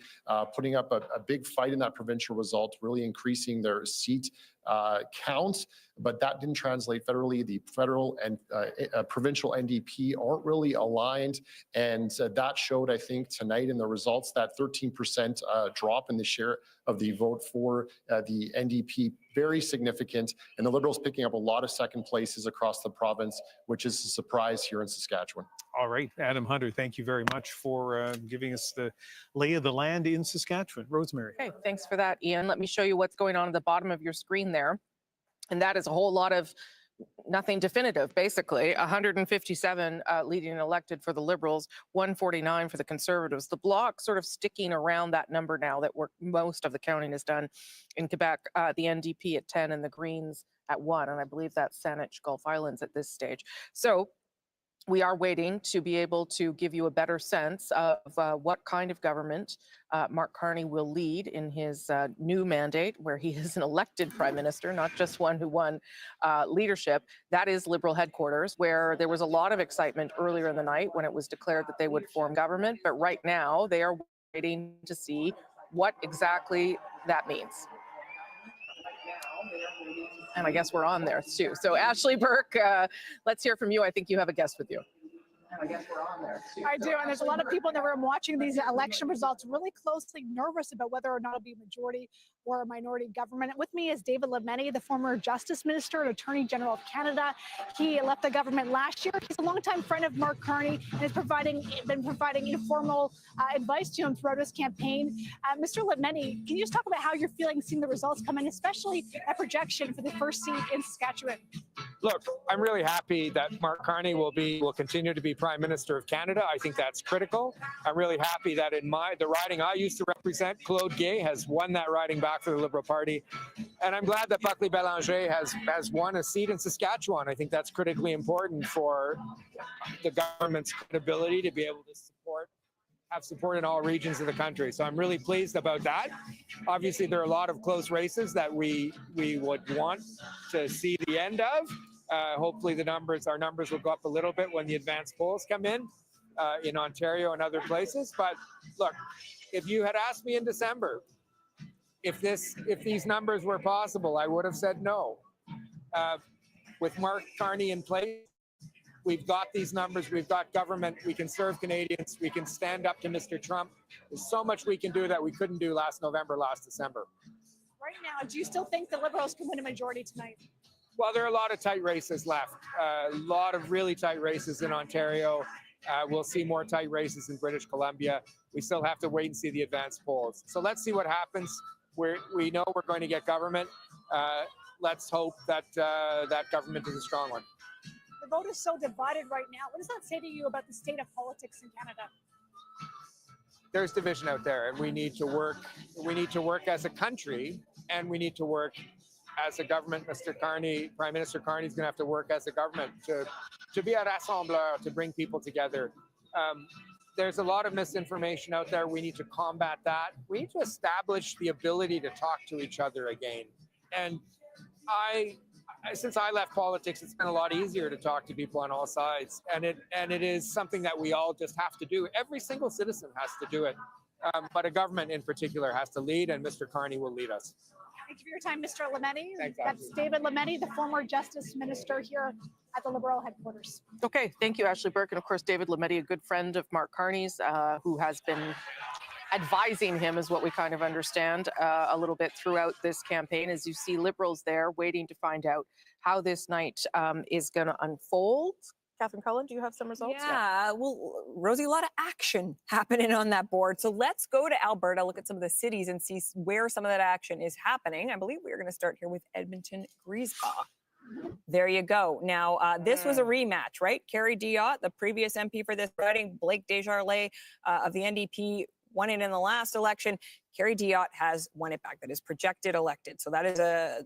putting up a big fight in that provincial result, really increasing their seat count. But that didn't translate federally. The federal and provincial NDP aren't really aligned. And that showed, I think, tonight in the results, that 13% drop in the share of the vote for the NDP, very significant. And the Liberals picking up a lot of second places across the province, which is a surprise here in Saskatchewan. All right, Adam Hunter, thank you very much for giving us the lay of the land in Saskatchewan. Rosemary. Okay, thanks for that, Ian. Let me show you what's going on at the bottom of your screen there. And that is a whole lot of nothing definitive, basically. 157 leading and elected for the Liberals, 149 for the Conservatives. The Bloc sort of sticking around that number now that most of the counting is done in Quebec. The NDP at 10 and the Greens at 1. And I believe that's Saanich Gulf Islands at this stage. So we are waiting to be able to give you a better sense of what kind of government Mark Carney will lead in his new mandate, where he is an elected prime minister, not just one who won leadership. That is Liberal headquarters, where there was a lot of excitement earlier in the night when it was declared that they would form government. But right now, they are waiting to see what exactly that means. And I guess we're on there too. So Ashley Burke, let's hear from you. I think you have a guest with you. And I guess we're on there too. I do, and there's a lot of people in the room watching these election results really closely, nervous about whether or not it'll be a majority or a minority government. With me is David Lametti, the former Justice Minister and Attorney General of Canada. He left the government last year. He's a longtime friend of Mark Carney and has been providing informal advice to him throughout his campaign. Mr. Lametti, can you just talk about how you're feeling seeing the results come in, especially a projection for the first seat in Saskatchewan? Look, I'm really happy that Mark Carney will continue to be Prime Minister of Canada. I think that's critical. I'm really happy that in the riding I used to represent, Claude Gay has won that riding back for the Liberal Party. And I'm glad that Buckley Bélanger has won a seat in Saskatchewan. I think that's critically important for the government's credibility to be able to have support in all regions of the country. So I'm really pleased about that. Obviously, there are a lot of close races that we would want to see the end of. Hopefully our numbers will go up a little bit when the advanced polls come in Ontario and other places. But look, if you had asked me in December if these numbers were possible, I would have said no. With Mark Carney in place, we've got these numbers, we've got government, we can serve Canadians, we can stand up to Mr. Trump. There's so much we can do that we couldn't do last December. Right now, do you still think the Liberals can win a majority tonight? Well, there are a lot of tight races left. A lot of really tight races in Ontario. We'll see more tight races in British Columbia. We still have to wait and see the advanced polls. So let's see what happens. We know we're going to get government. let's hope that that government is a strong one. The vote is so divided right now. What does that say to you about the state of politics in Canada? There's division out there, and we need to work. We need to work as a country, and we need to work as a government. Mr. Carney, Prime Minister Carney, is going to have to work as a government to be a rassembleur, to bring people together. There's a lot of misinformation out there. We need to combat that. We need to establish the ability to talk to each other again. And since I left politics, it's been a lot easier to talk to people on all sides, and it is something that we all just have to do. Every single citizen has to do it, but a government in particular has to lead, and Mr. Carney will lead us. Thank you for your time, Mr. Lemeni. Thanks, That's Ashley. David Lemeni, the former Justice Minister here at the Liberal headquarters. Okay, thank you, Ashley Burke. And of course, David Lemeni, a good friend of Mark Carney's, who has been advising him, is what we kind of understand, a little bit throughout this campaign. As you see Liberals there waiting to find out how this night is going to unfold. Catherine Cullen, do you have some results? Yeah, well, Rosie, a lot of action happening on that board. So let's go to Alberta, look at some of the cities and see where some of that action is happening. I believe we're going to start here with Edmonton Griesbach. There you go. Now, this was a rematch, right? Kerry Diot, the previous MP for this riding, Blake Desjardins of the NDP, won it in the last election. Kerry Diot has won it back. That is projected elected. So that is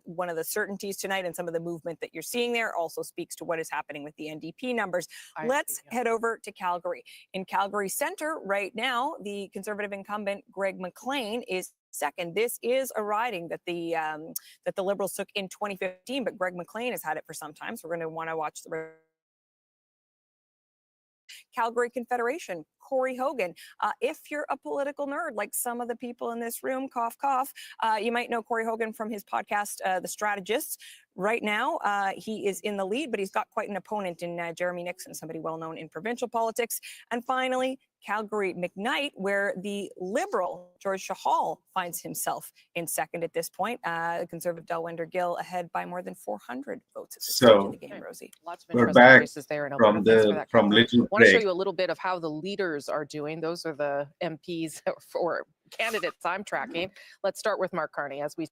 one of the certainties tonight, and some of the movement that you're seeing there also speaks to what is happening with the NDP numbers. Let's head over to Calgary. In Calgary Centre right now, the Conservative incumbent Greg McLean is second. This is a riding that the Liberals took in 2015, but Greg McLean has had it for some time. So we're going to want to watch the Calgary Confederation, Corey Hogan. If you're a political nerd, like some of the people in this room, cough, cough, you might know Corey Hogan from his podcast, The Strategists. Right now, he is in the lead, but he's got quite an opponent in Jeremy Nixon, somebody well-known in provincial politics. And finally, Calgary McKnight, where the Liberal George Shahal finds himself in second at this point. Conservative Delwinder Gill ahead by more than 400 votes at this stage of the game, Rosie. Lots of we're interesting back places there in from Alberta. Thanks for that, from Catherine. little I want to show break. you a little bit of how the leaders are doing. Those are the MPs or candidates I'm tracking. Let's start with Mark Carney as we.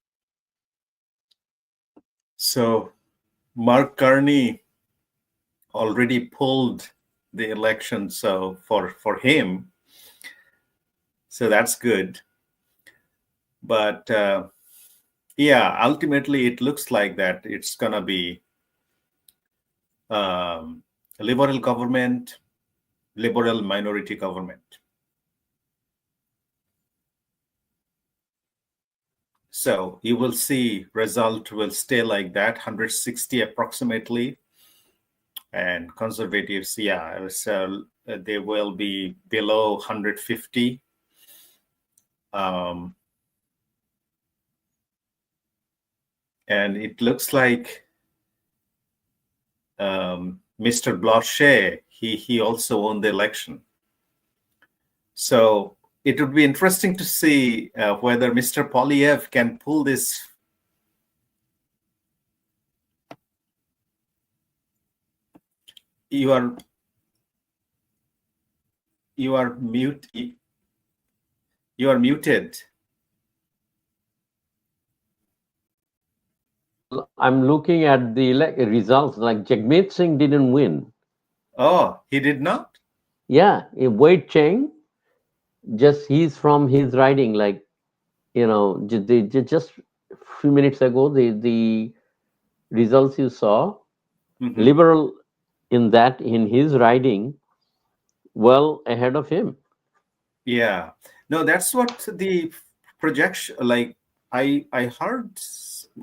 So Mark Carney already pulled the election, so for him, so that's good. But yeah, ultimately it looks like that it's gonna be a liberal government, liberal minority government. So you will see result will stay like that, 160 approximately. And conservatives, yeah, so they will be below 150. And it looks like Mr. Blanchet, he also won the election. So it would be interesting to see whether Mr. Poilievre can pull this. You are mute. You are muted. I'm looking at the results. Like Jagmeet Singh didn't win. Oh, he did not? Yeah, Wade Cheng, just he's from his riding. Like, you know, just a few minutes ago, the results you saw, Liberal in his riding, well ahead of him. Yeah, no, that's what the projection. Like I heard.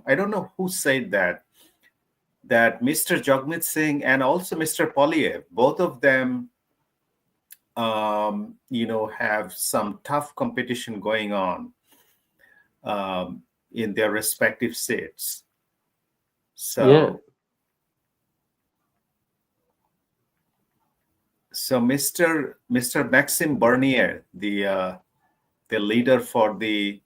I don't know who said that Mr. Jagmeet Singh and also Mr. Poilievre, both of them, have some tough competition going on in their respective seats. So, yeah. So Mr. Maxime Bernier, the leader for the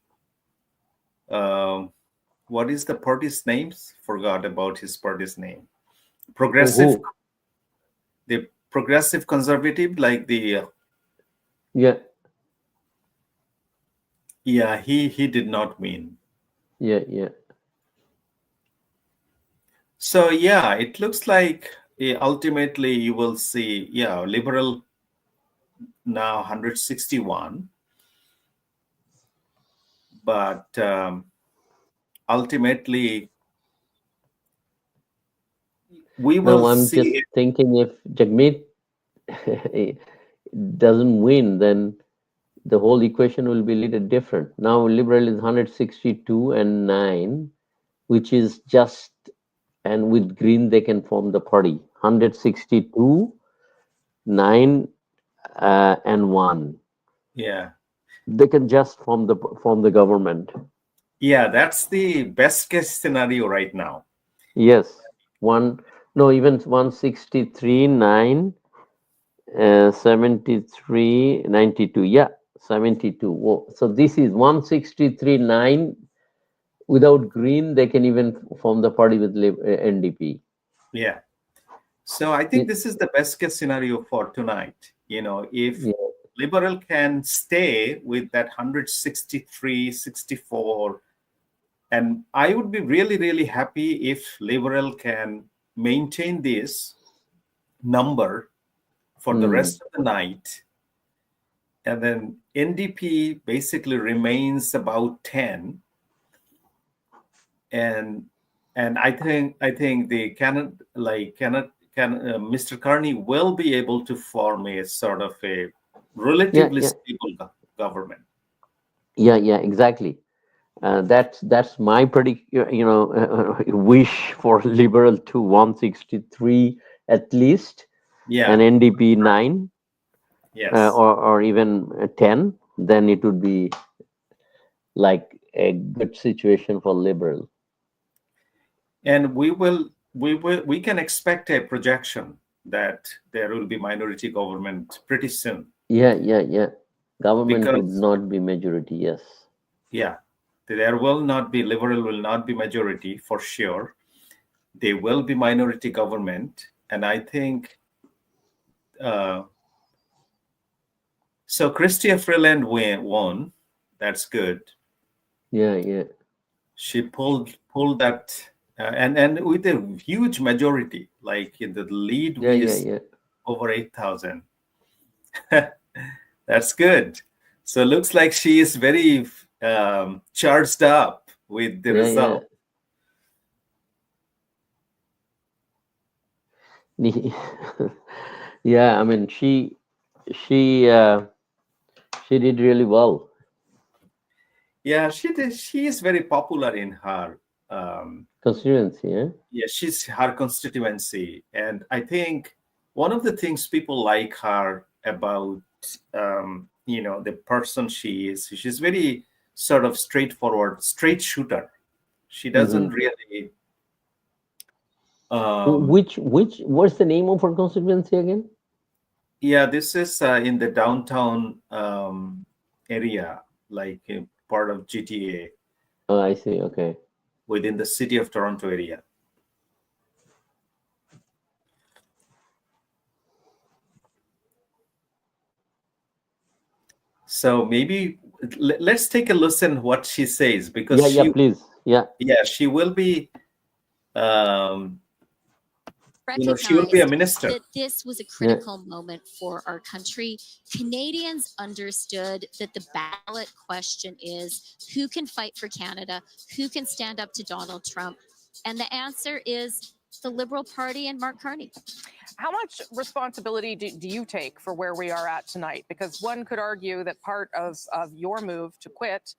what is the party's name? Forgot about his party's name. Progressive, the Progressive Conservative, like the yeah, he did not win. Yeah. So yeah, it looks like ultimately you will see, Liberal now 161, but ultimately we Now will I'm just see. thinking if Jagmeet doesn't win, then the whole equation will be a little different. Now Liberal is 162 and 9, which is just, and with Green they can form the party. 162, 9, and 1. Yeah. They can just form the government. Yeah, that's the best case scenario right now. Yes, even 163, 9, 73, 92. Yeah, 72. Whoa. So this is 163, 9. Without Green, they can even form the party with NDP. Yeah. So I think this is the best case scenario for tonight. If Liberal can stay with that 163, 64, and I would be really, really happy if Liberal can maintain this number for the rest of the night. And then NDP basically remains about 10. And I think the Mr. Carney will be able to form a sort of a relatively stable government. Yeah, exactly. That's my wish for Liberal to 163 at least, and NDP 9, or even 10. Then it would be like a good situation for Liberal. And we can expect a projection that there will be minority government pretty soon. Yeah. Government would not be majority. Yes. Yeah, there will not be, Liberal will not be majority for sure. They will be minority government, and I think so. Chrystia Freeland won. That's good. Yeah. She pulled that, and with a huge majority, like in the lead is over 8,000. That's good. So it looks like she is very charged up with the result. Yeah, I mean she did really well. Yeah, she did. She is very popular in her constituency. Yeah, she's her constituency, and I think one of the things people like her about the person she is, she's very sort of straightforward, straight shooter. She doesn't really. What's the name of her constituency again? Yeah, this is in the downtown area, like a part of GTA. Oh, I see. Okay. Within the city of Toronto area. So maybe let's take a listen what she says, because please. She will be she will be a minister. That this was a critical moment for our country. Canadians understood that the ballot question is who can fight for Canada, who can stand up to Donald Trump, and the answer is the Liberal Party and Mark Carney. How much responsibility do you take for where we are at tonight? Because one could argue that part of your move to quit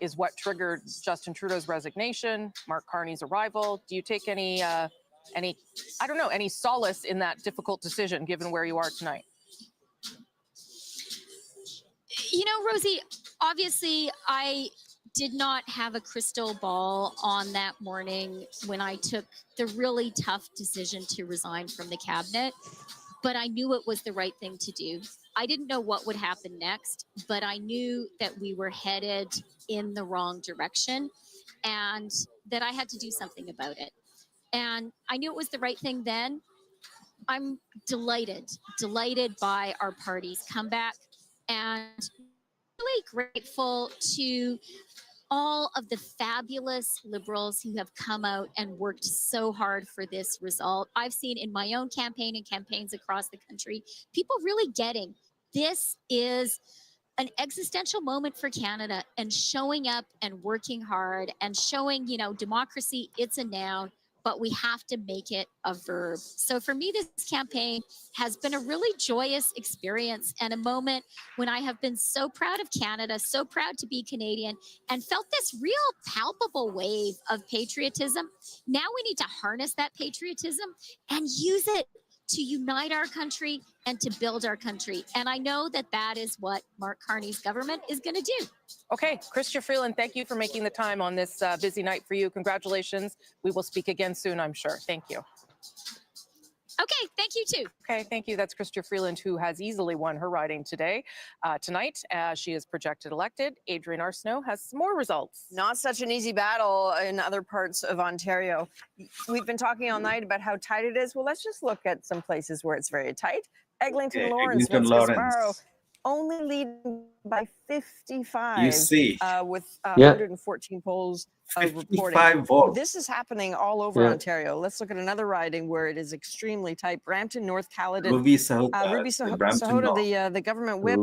is what triggered Justin Trudeau's resignation, Mark Carney's arrival. Do you take any solace in that difficult decision given where you are tonight? Rosie, obviously I did not have a crystal ball on that morning when I took the really tough decision to resign from the cabinet, but I knew it was the right thing to do. I didn't know what would happen next, but I knew that we were headed in the wrong direction and that I had to do something about it. And I knew it was the right thing then. I'm delighted by our party's comeback, and really grateful to all of the fabulous Liberals who have come out and worked so hard for this result. I've seen in my own campaign and campaigns across the country, people really getting this is an existential moment for Canada, and showing up and working hard and showing, you know, democracy, it's a noun, but we have to make it a verb. So for me, this campaign has been a really joyous experience and a moment when I have been so proud of Canada, so proud to be Canadian, and felt this real palpable wave of patriotism. Now we need to harness that patriotism and use it to unite our country and to build our country. And I know that that is what Mark Carney's government is going to do. Okay, Chrystia Freeland, thank you for making the time on this busy night for you. Congratulations. We will speak again soon, I'm sure. Thank you. Okay, thank you too. Okay, thank you. That's Chrystia Freeland, who has easily won her riding tonight, as she is projected elected. Adrienne Arsenault has some more results. Not such an easy battle in other parts of Ontario. We've been talking all night about how tight it is. Well, let's just look at some places where it's very tight. Eglinton Lawrence, Scarborough, only leading by 55. You see. With 114 polls reporting. 55 votes. This is happening all over Ontario. Let's look at another riding where it is extremely tight. Brampton, North Caledon. Ruby Sahota, Ruby Sahota, the government whip,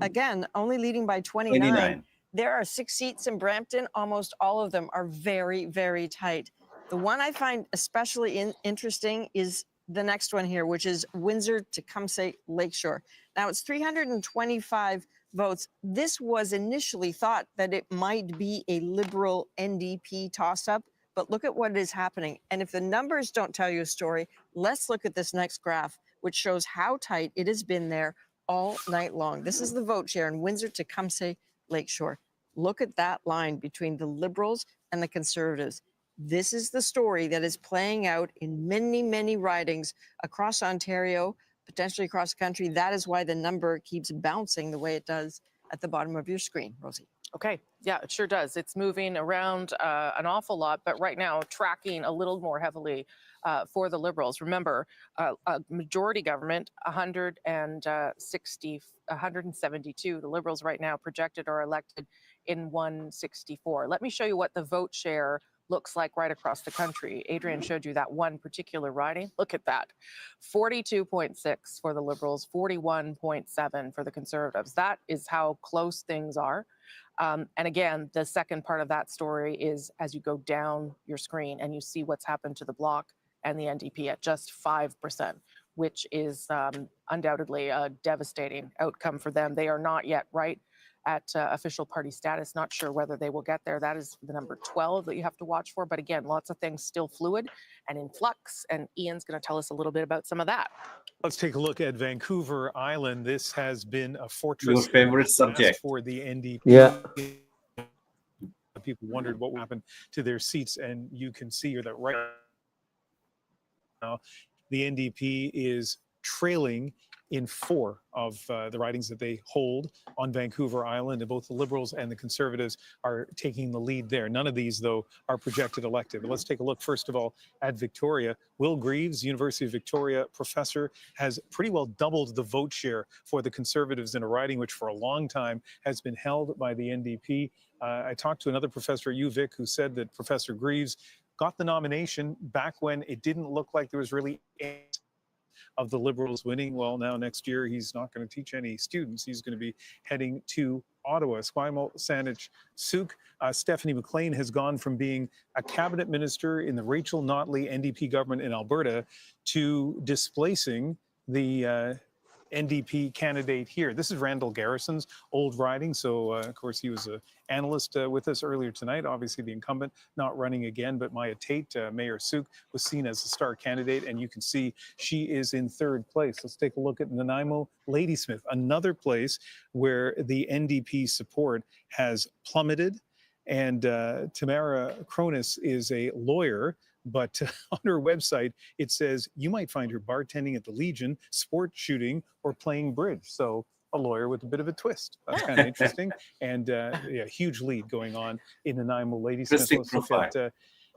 again, only leading by 29. There are 6 seats in Brampton. Almost all of them are very, very tight. The one I find especially interesting is the next one here, which is Windsor, Tecumseh, Lakeshore. Now it's 325 votes. This was initially thought that it might be a Liberal NDP toss-up, but look at what is happening. And if the numbers don't tell you a story, let's look at this next graph, which shows how tight it has been there all night long. This is the vote share in Windsor, Tecumseh, Lakeshore. Look at that line between the Liberals and the Conservatives. This is the story that is playing out in many, many ridings across Ontario, potentially across the country. That is why the number keeps bouncing the way it does at the bottom of your screen, Rosie. Okay, yeah, it sure does. It's moving around an awful lot, but right now tracking a little more heavily for the Liberals. Remember, a majority government, 172. The Liberals right now projected are elected in 164. Let me show you what the vote share looks like right across the country. Adrienne showed you that one particular riding. Look at that. 42.6 for the Liberals, 41.7 for the Conservatives. That is how close things are. And again, the second part of that story is as you go down your screen and you see what's happened to the Bloc and the NDP at just 5%, which is undoubtedly a devastating outcome for them. They are not yet right at official party status. Not sure whether they will get there. That is the number 12 that you have to watch for. But again, lots of things still fluid and in flux. And Ian's going to tell us a little bit about some of that. Let's take a look at Vancouver Island. This has been a fortress. Your favorite subject. For the NDP. Yeah. People wondered what would happen to their seats. And you can see here that right now, the NDP is trailing in 4 of the ridings that they hold on Vancouver Island, and both the Liberals and the Conservatives are taking the lead there. None of these, though, are projected elected. But let's take a look, first of all, at Victoria. Will Greaves, University of Victoria professor, has pretty well doubled the vote share for the Conservatives in a riding which for a long time has been held by the NDP. I talked to another professor at UVic who said that Professor Greaves got the nomination back when it didn't look like there was really any of the Liberals winning. Well, now next year, he's not going to teach any students. He's going to be heading to Ottawa. Esquimalt Saanich Suk. Stephanie McLean has gone from being a cabinet minister in the Rachel Notley NDP government in Alberta to displacing the NDP candidate here. This is Randall Garrison's old riding. So, of course, he was an analyst with us earlier tonight. Obviously, the incumbent not running again, but Maya Tate, Mayor Suk, was seen as a star candidate. And you can see she is in 3rd place. Let's take a look at Nanaimo Ladysmith, another place where the NDP support has plummeted. And Tamara Cronus is a lawyer. But on her website, it says you might find her bartending at the Legion, sport shooting, or playing bridge. So a lawyer with a bit of a twist. That's kind of interesting. And yeah, huge lead going on in Nanaimo Ladysmith. Let's look at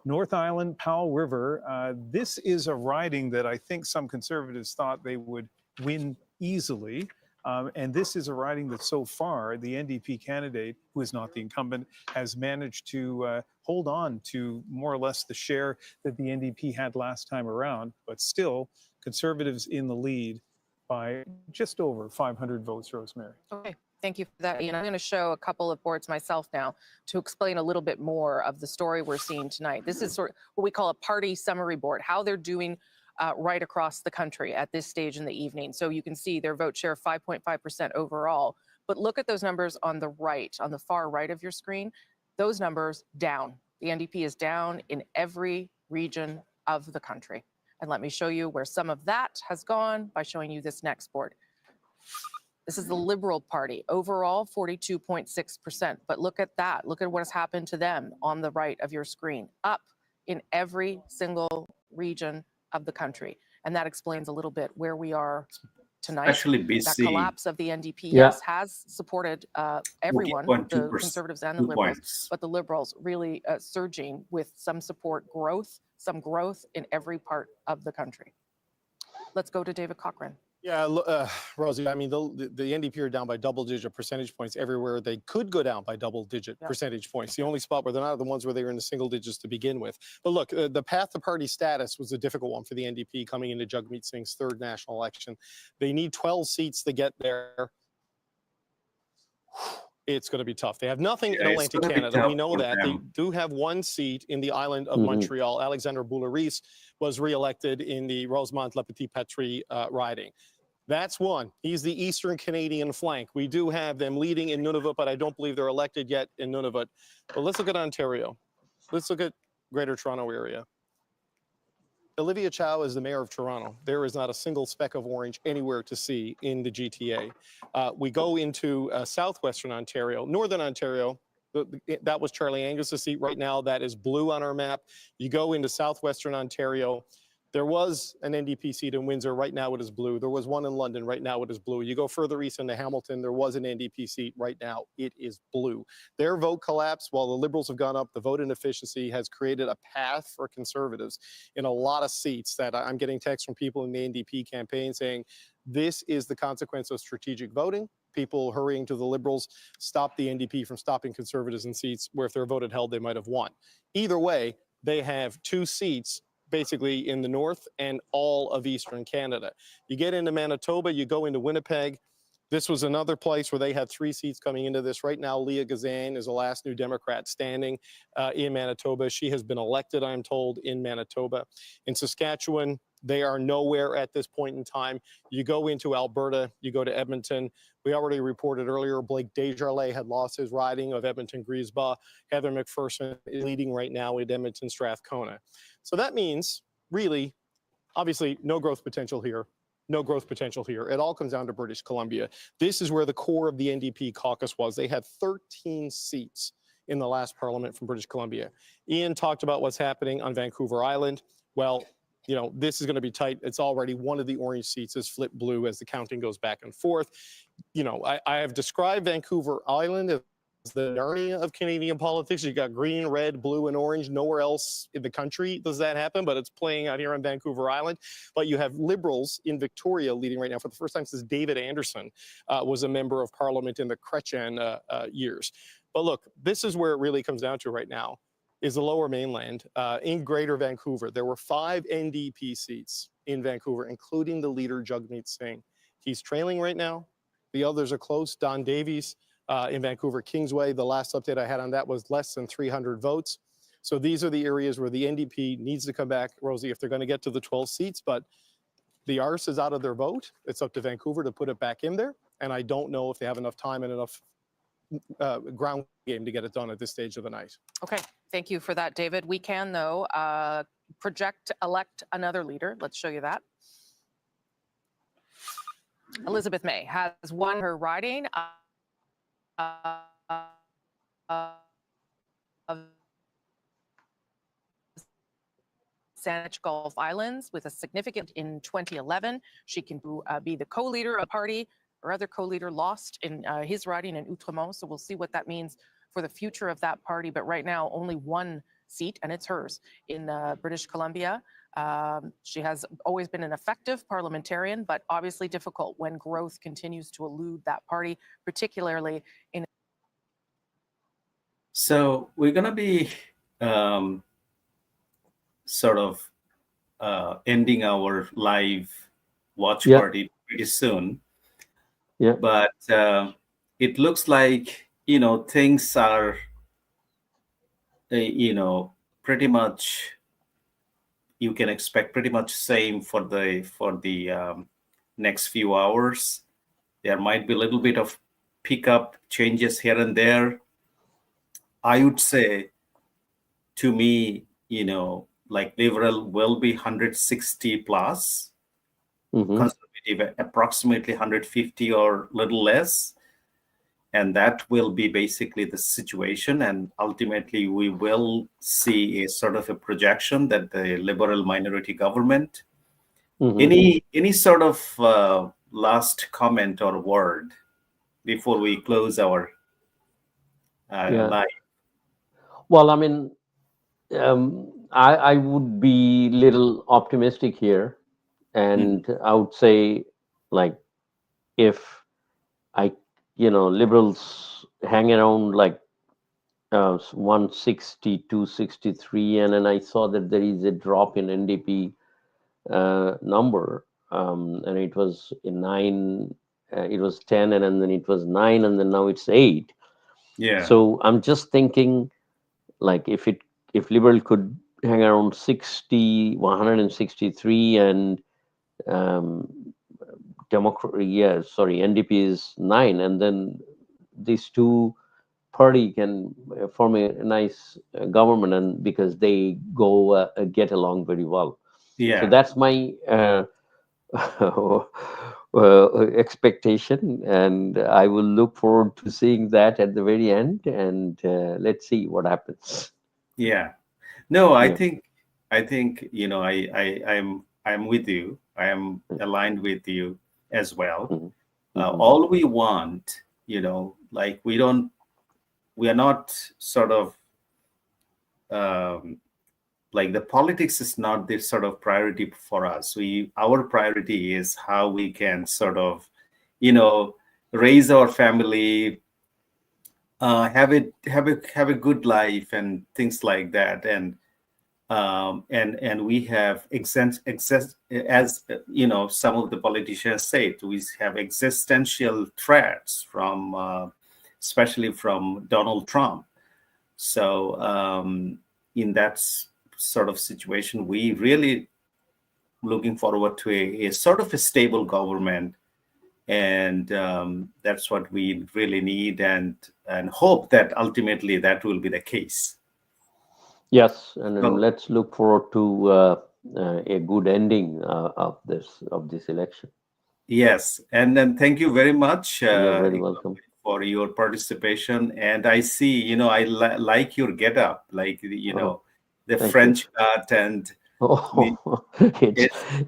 North Island, Powell River. This is a riding that I think some Conservatives thought they would win easily. And this is a riding that so far the NDP candidate, who is not the incumbent, has managed to hold on to more or less the share that the NDP had last time around, but still Conservatives in the lead by just over 500 votes, Rosemary. Okay, thank you for that, Ian. I'm going to show a couple of boards myself now to explain a little bit more of the story we're seeing tonight. This is sort of what we call a party summary board, how they're doing right across the country at this stage in the evening. So you can see their vote share 5.5% overall. But look at those numbers on the right, on the far right of your screen. Those numbers down. The NDP is down in every region of the country. And let me show you where some of that has gone by showing you this next board. This is the Liberal Party, overall 42.6%. But look at that. Look at what has happened to them on the right of your screen, up in every single region of the country. And that explains a little bit where we are tonight. Especially BC. That collapse of the NDP, yes, has supported everyone, the Conservatives and the Liberals, but the Liberals really surging with some support growth, some growth in every part of the country. Let's go to David Cochrane. Yeah, Rosie, I mean, the NDP are down by double-digit percentage points everywhere. They could go down by double-digit percentage points. The only spot where they're not are the ones where they were in the single digits to begin with. But look, the path to party status was a difficult one for the NDP coming into Jagmeet Singh's third national election. They need 12 seats to get there. It's going to be tough. They have nothing in Atlantic Canada. We know that. They do have one seat in the island of Montreal. Alexander Boularice was reelected in the Rosemont-La Petite-Patrie riding. That's one. He's the Eastern Canadian flank. We do have them leading in Nunavut, but I don't believe they're elected yet in Nunavut. But let's look at Ontario. Let's look at Greater Toronto Area. Olivia Chow is the mayor of Toronto. There is not a single speck of orange anywhere to see in the GTA. We go into southwestern Ontario, northern Ontario. That was Charlie Angus's seat. Right now, that is blue on our map. You go into southwestern Ontario. There was an NDP seat in Windsor. Right now it is blue. There was one in London. Right now it is blue. You go further east into Hamilton. There was an NDP seat. Right now it is blue. Their vote collapse while the Liberals have gone up. The vote inefficiency has created a path for Conservatives in a lot of seats that I'm getting texts from people in the NDP campaign saying this is the consequence of strategic voting. People hurrying to the Liberals stop the NDP from stopping Conservatives in seats where if they're voted held, they might have won. Either way, they have two seats basically in the north and all of Eastern Canada. You get into Manitoba, you go into Winnipeg. This was another place where they had three seats coming into this. Right now, Leah Gazan is the last new Democrat standing in Manitoba. She has been elected, I'm told, in Manitoba. In Saskatchewan, they are nowhere at this point in time. You go into Alberta, you go to Edmonton. We already reported earlier, Blake Desjardins had lost his riding of Edmonton-Griesbach. Heather McPherson is leading right now in Edmonton-Strathcona. So that means, really, obviously, no growth potential here. No growth potential here. It all comes down to British Columbia. This is where the core of the NDP caucus was. They had 13 seats in the last parliament from British Columbia. Ian talked about what's happening on Vancouver Island. Well, you know, this is going to be tight. It's already one of the orange seats is flipped blue as the counting goes back and forth. You know, I have described Vancouver Island as the Narnia of Canadian politics. You got green, red, blue, and orange. Nowhere else in the country does that happen, but it's playing out here on Vancouver Island. But you have Liberals in Victoria leading right now for the first time since David Anderson was a member of Parliament in the Chrétien years. But look, this is where it really comes down to right now. Is the Lower Mainland in Greater Vancouver. There were 5 NDP seats in Vancouver, including the leader, Jagmeet Singh. He's trailing right now. The others are close. Don Davies in Vancouver Kingsway. The last update I had on that was less than 300 votes. So these are the areas where the NDP needs to come back, Rosie, if they're going to get to the 12 seats. But the arse is out of their vote. It's up to Vancouver to put it back in there. And I don't know if they have enough time and enough ground game to get it done at this stage of the night. Okay, thank you for that, David. We can, though, elect another leader. Let's show you that. Elizabeth May has won her riding of Saanich Gulf Islands with a significant in 2011. She can be the co-leader of the party. Her other co-leader lost in his riding in Outremont, so we'll see what that means for the future of that party. But right now, only one seat, and it's hers, in British Columbia. She has always been an effective parliamentarian, but obviously difficult when growth continues to elude that party, particularly in. So we're going to be sort of ending our live watch Yeah. party pretty soon. Yeah. But it looks like, things are, pretty much, you can expect pretty much same for the next few hours. There might be a little bit of pickup changes here and there. I would say, to me, like Liberal will be 160 plus, Conservative approximately 150 or little less. And that will be basically the situation. And ultimately, we will see a sort of a projection that the Liberal minority government. Any sort of last comment or word before we close our live? Well, I mean, I would be little optimistic here, and I would say, like, if Liberals hang around like 160, 263, and then I saw that there is a drop in NDP number, and it was 9, it was 10, and then it was 9, and then now it's 8. Yeah. So I'm just thinking, like, if Liberal could hang around 60, 163, and NDP is 9, and then these two party can form a nice government, and because they go get along very well. Yeah. So that's my expectation, and I will look forward to seeing that at the very end, and let's see what happens. Yeah. No, I Yeah. think I'm with you. I am aligned with you as well. All we want, like we are not sort of like the politics is not the sort of priority for us. Our priority is how we can sort of, raise our family, have a good life and things like that. And we have as some of the politicians say, we have existential threats from especially from Donald Trump. So in that sort of situation, we really looking forward to a sort of a stable government, and that's what we really need, and hope that ultimately that will be the case. Yes, and then let's look forward to a good ending of this election. Yes, and then thank you very much. You're very welcome for your participation. And I see, I like your getup, like the French cut, and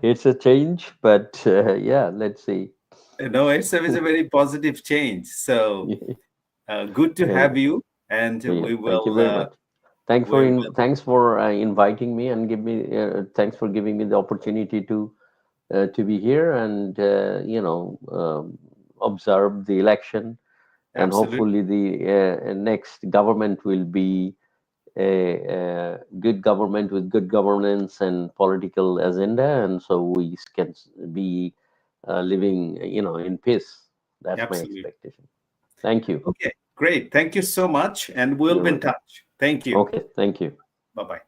it's a change, but yeah, let's see. No, it's a very positive change. So good to have you, and we will. Thank you very much. Thanks for inviting me, and thanks for giving me the opportunity to be here and observe the election. And hopefully the next government will be a good government with good governance and political agenda, and so we can be living in peace. That's my expectation. Thank you. Okay, great. Thank you so much, and we'll be in touch. Thank you. Okay, thank you. Bye-bye.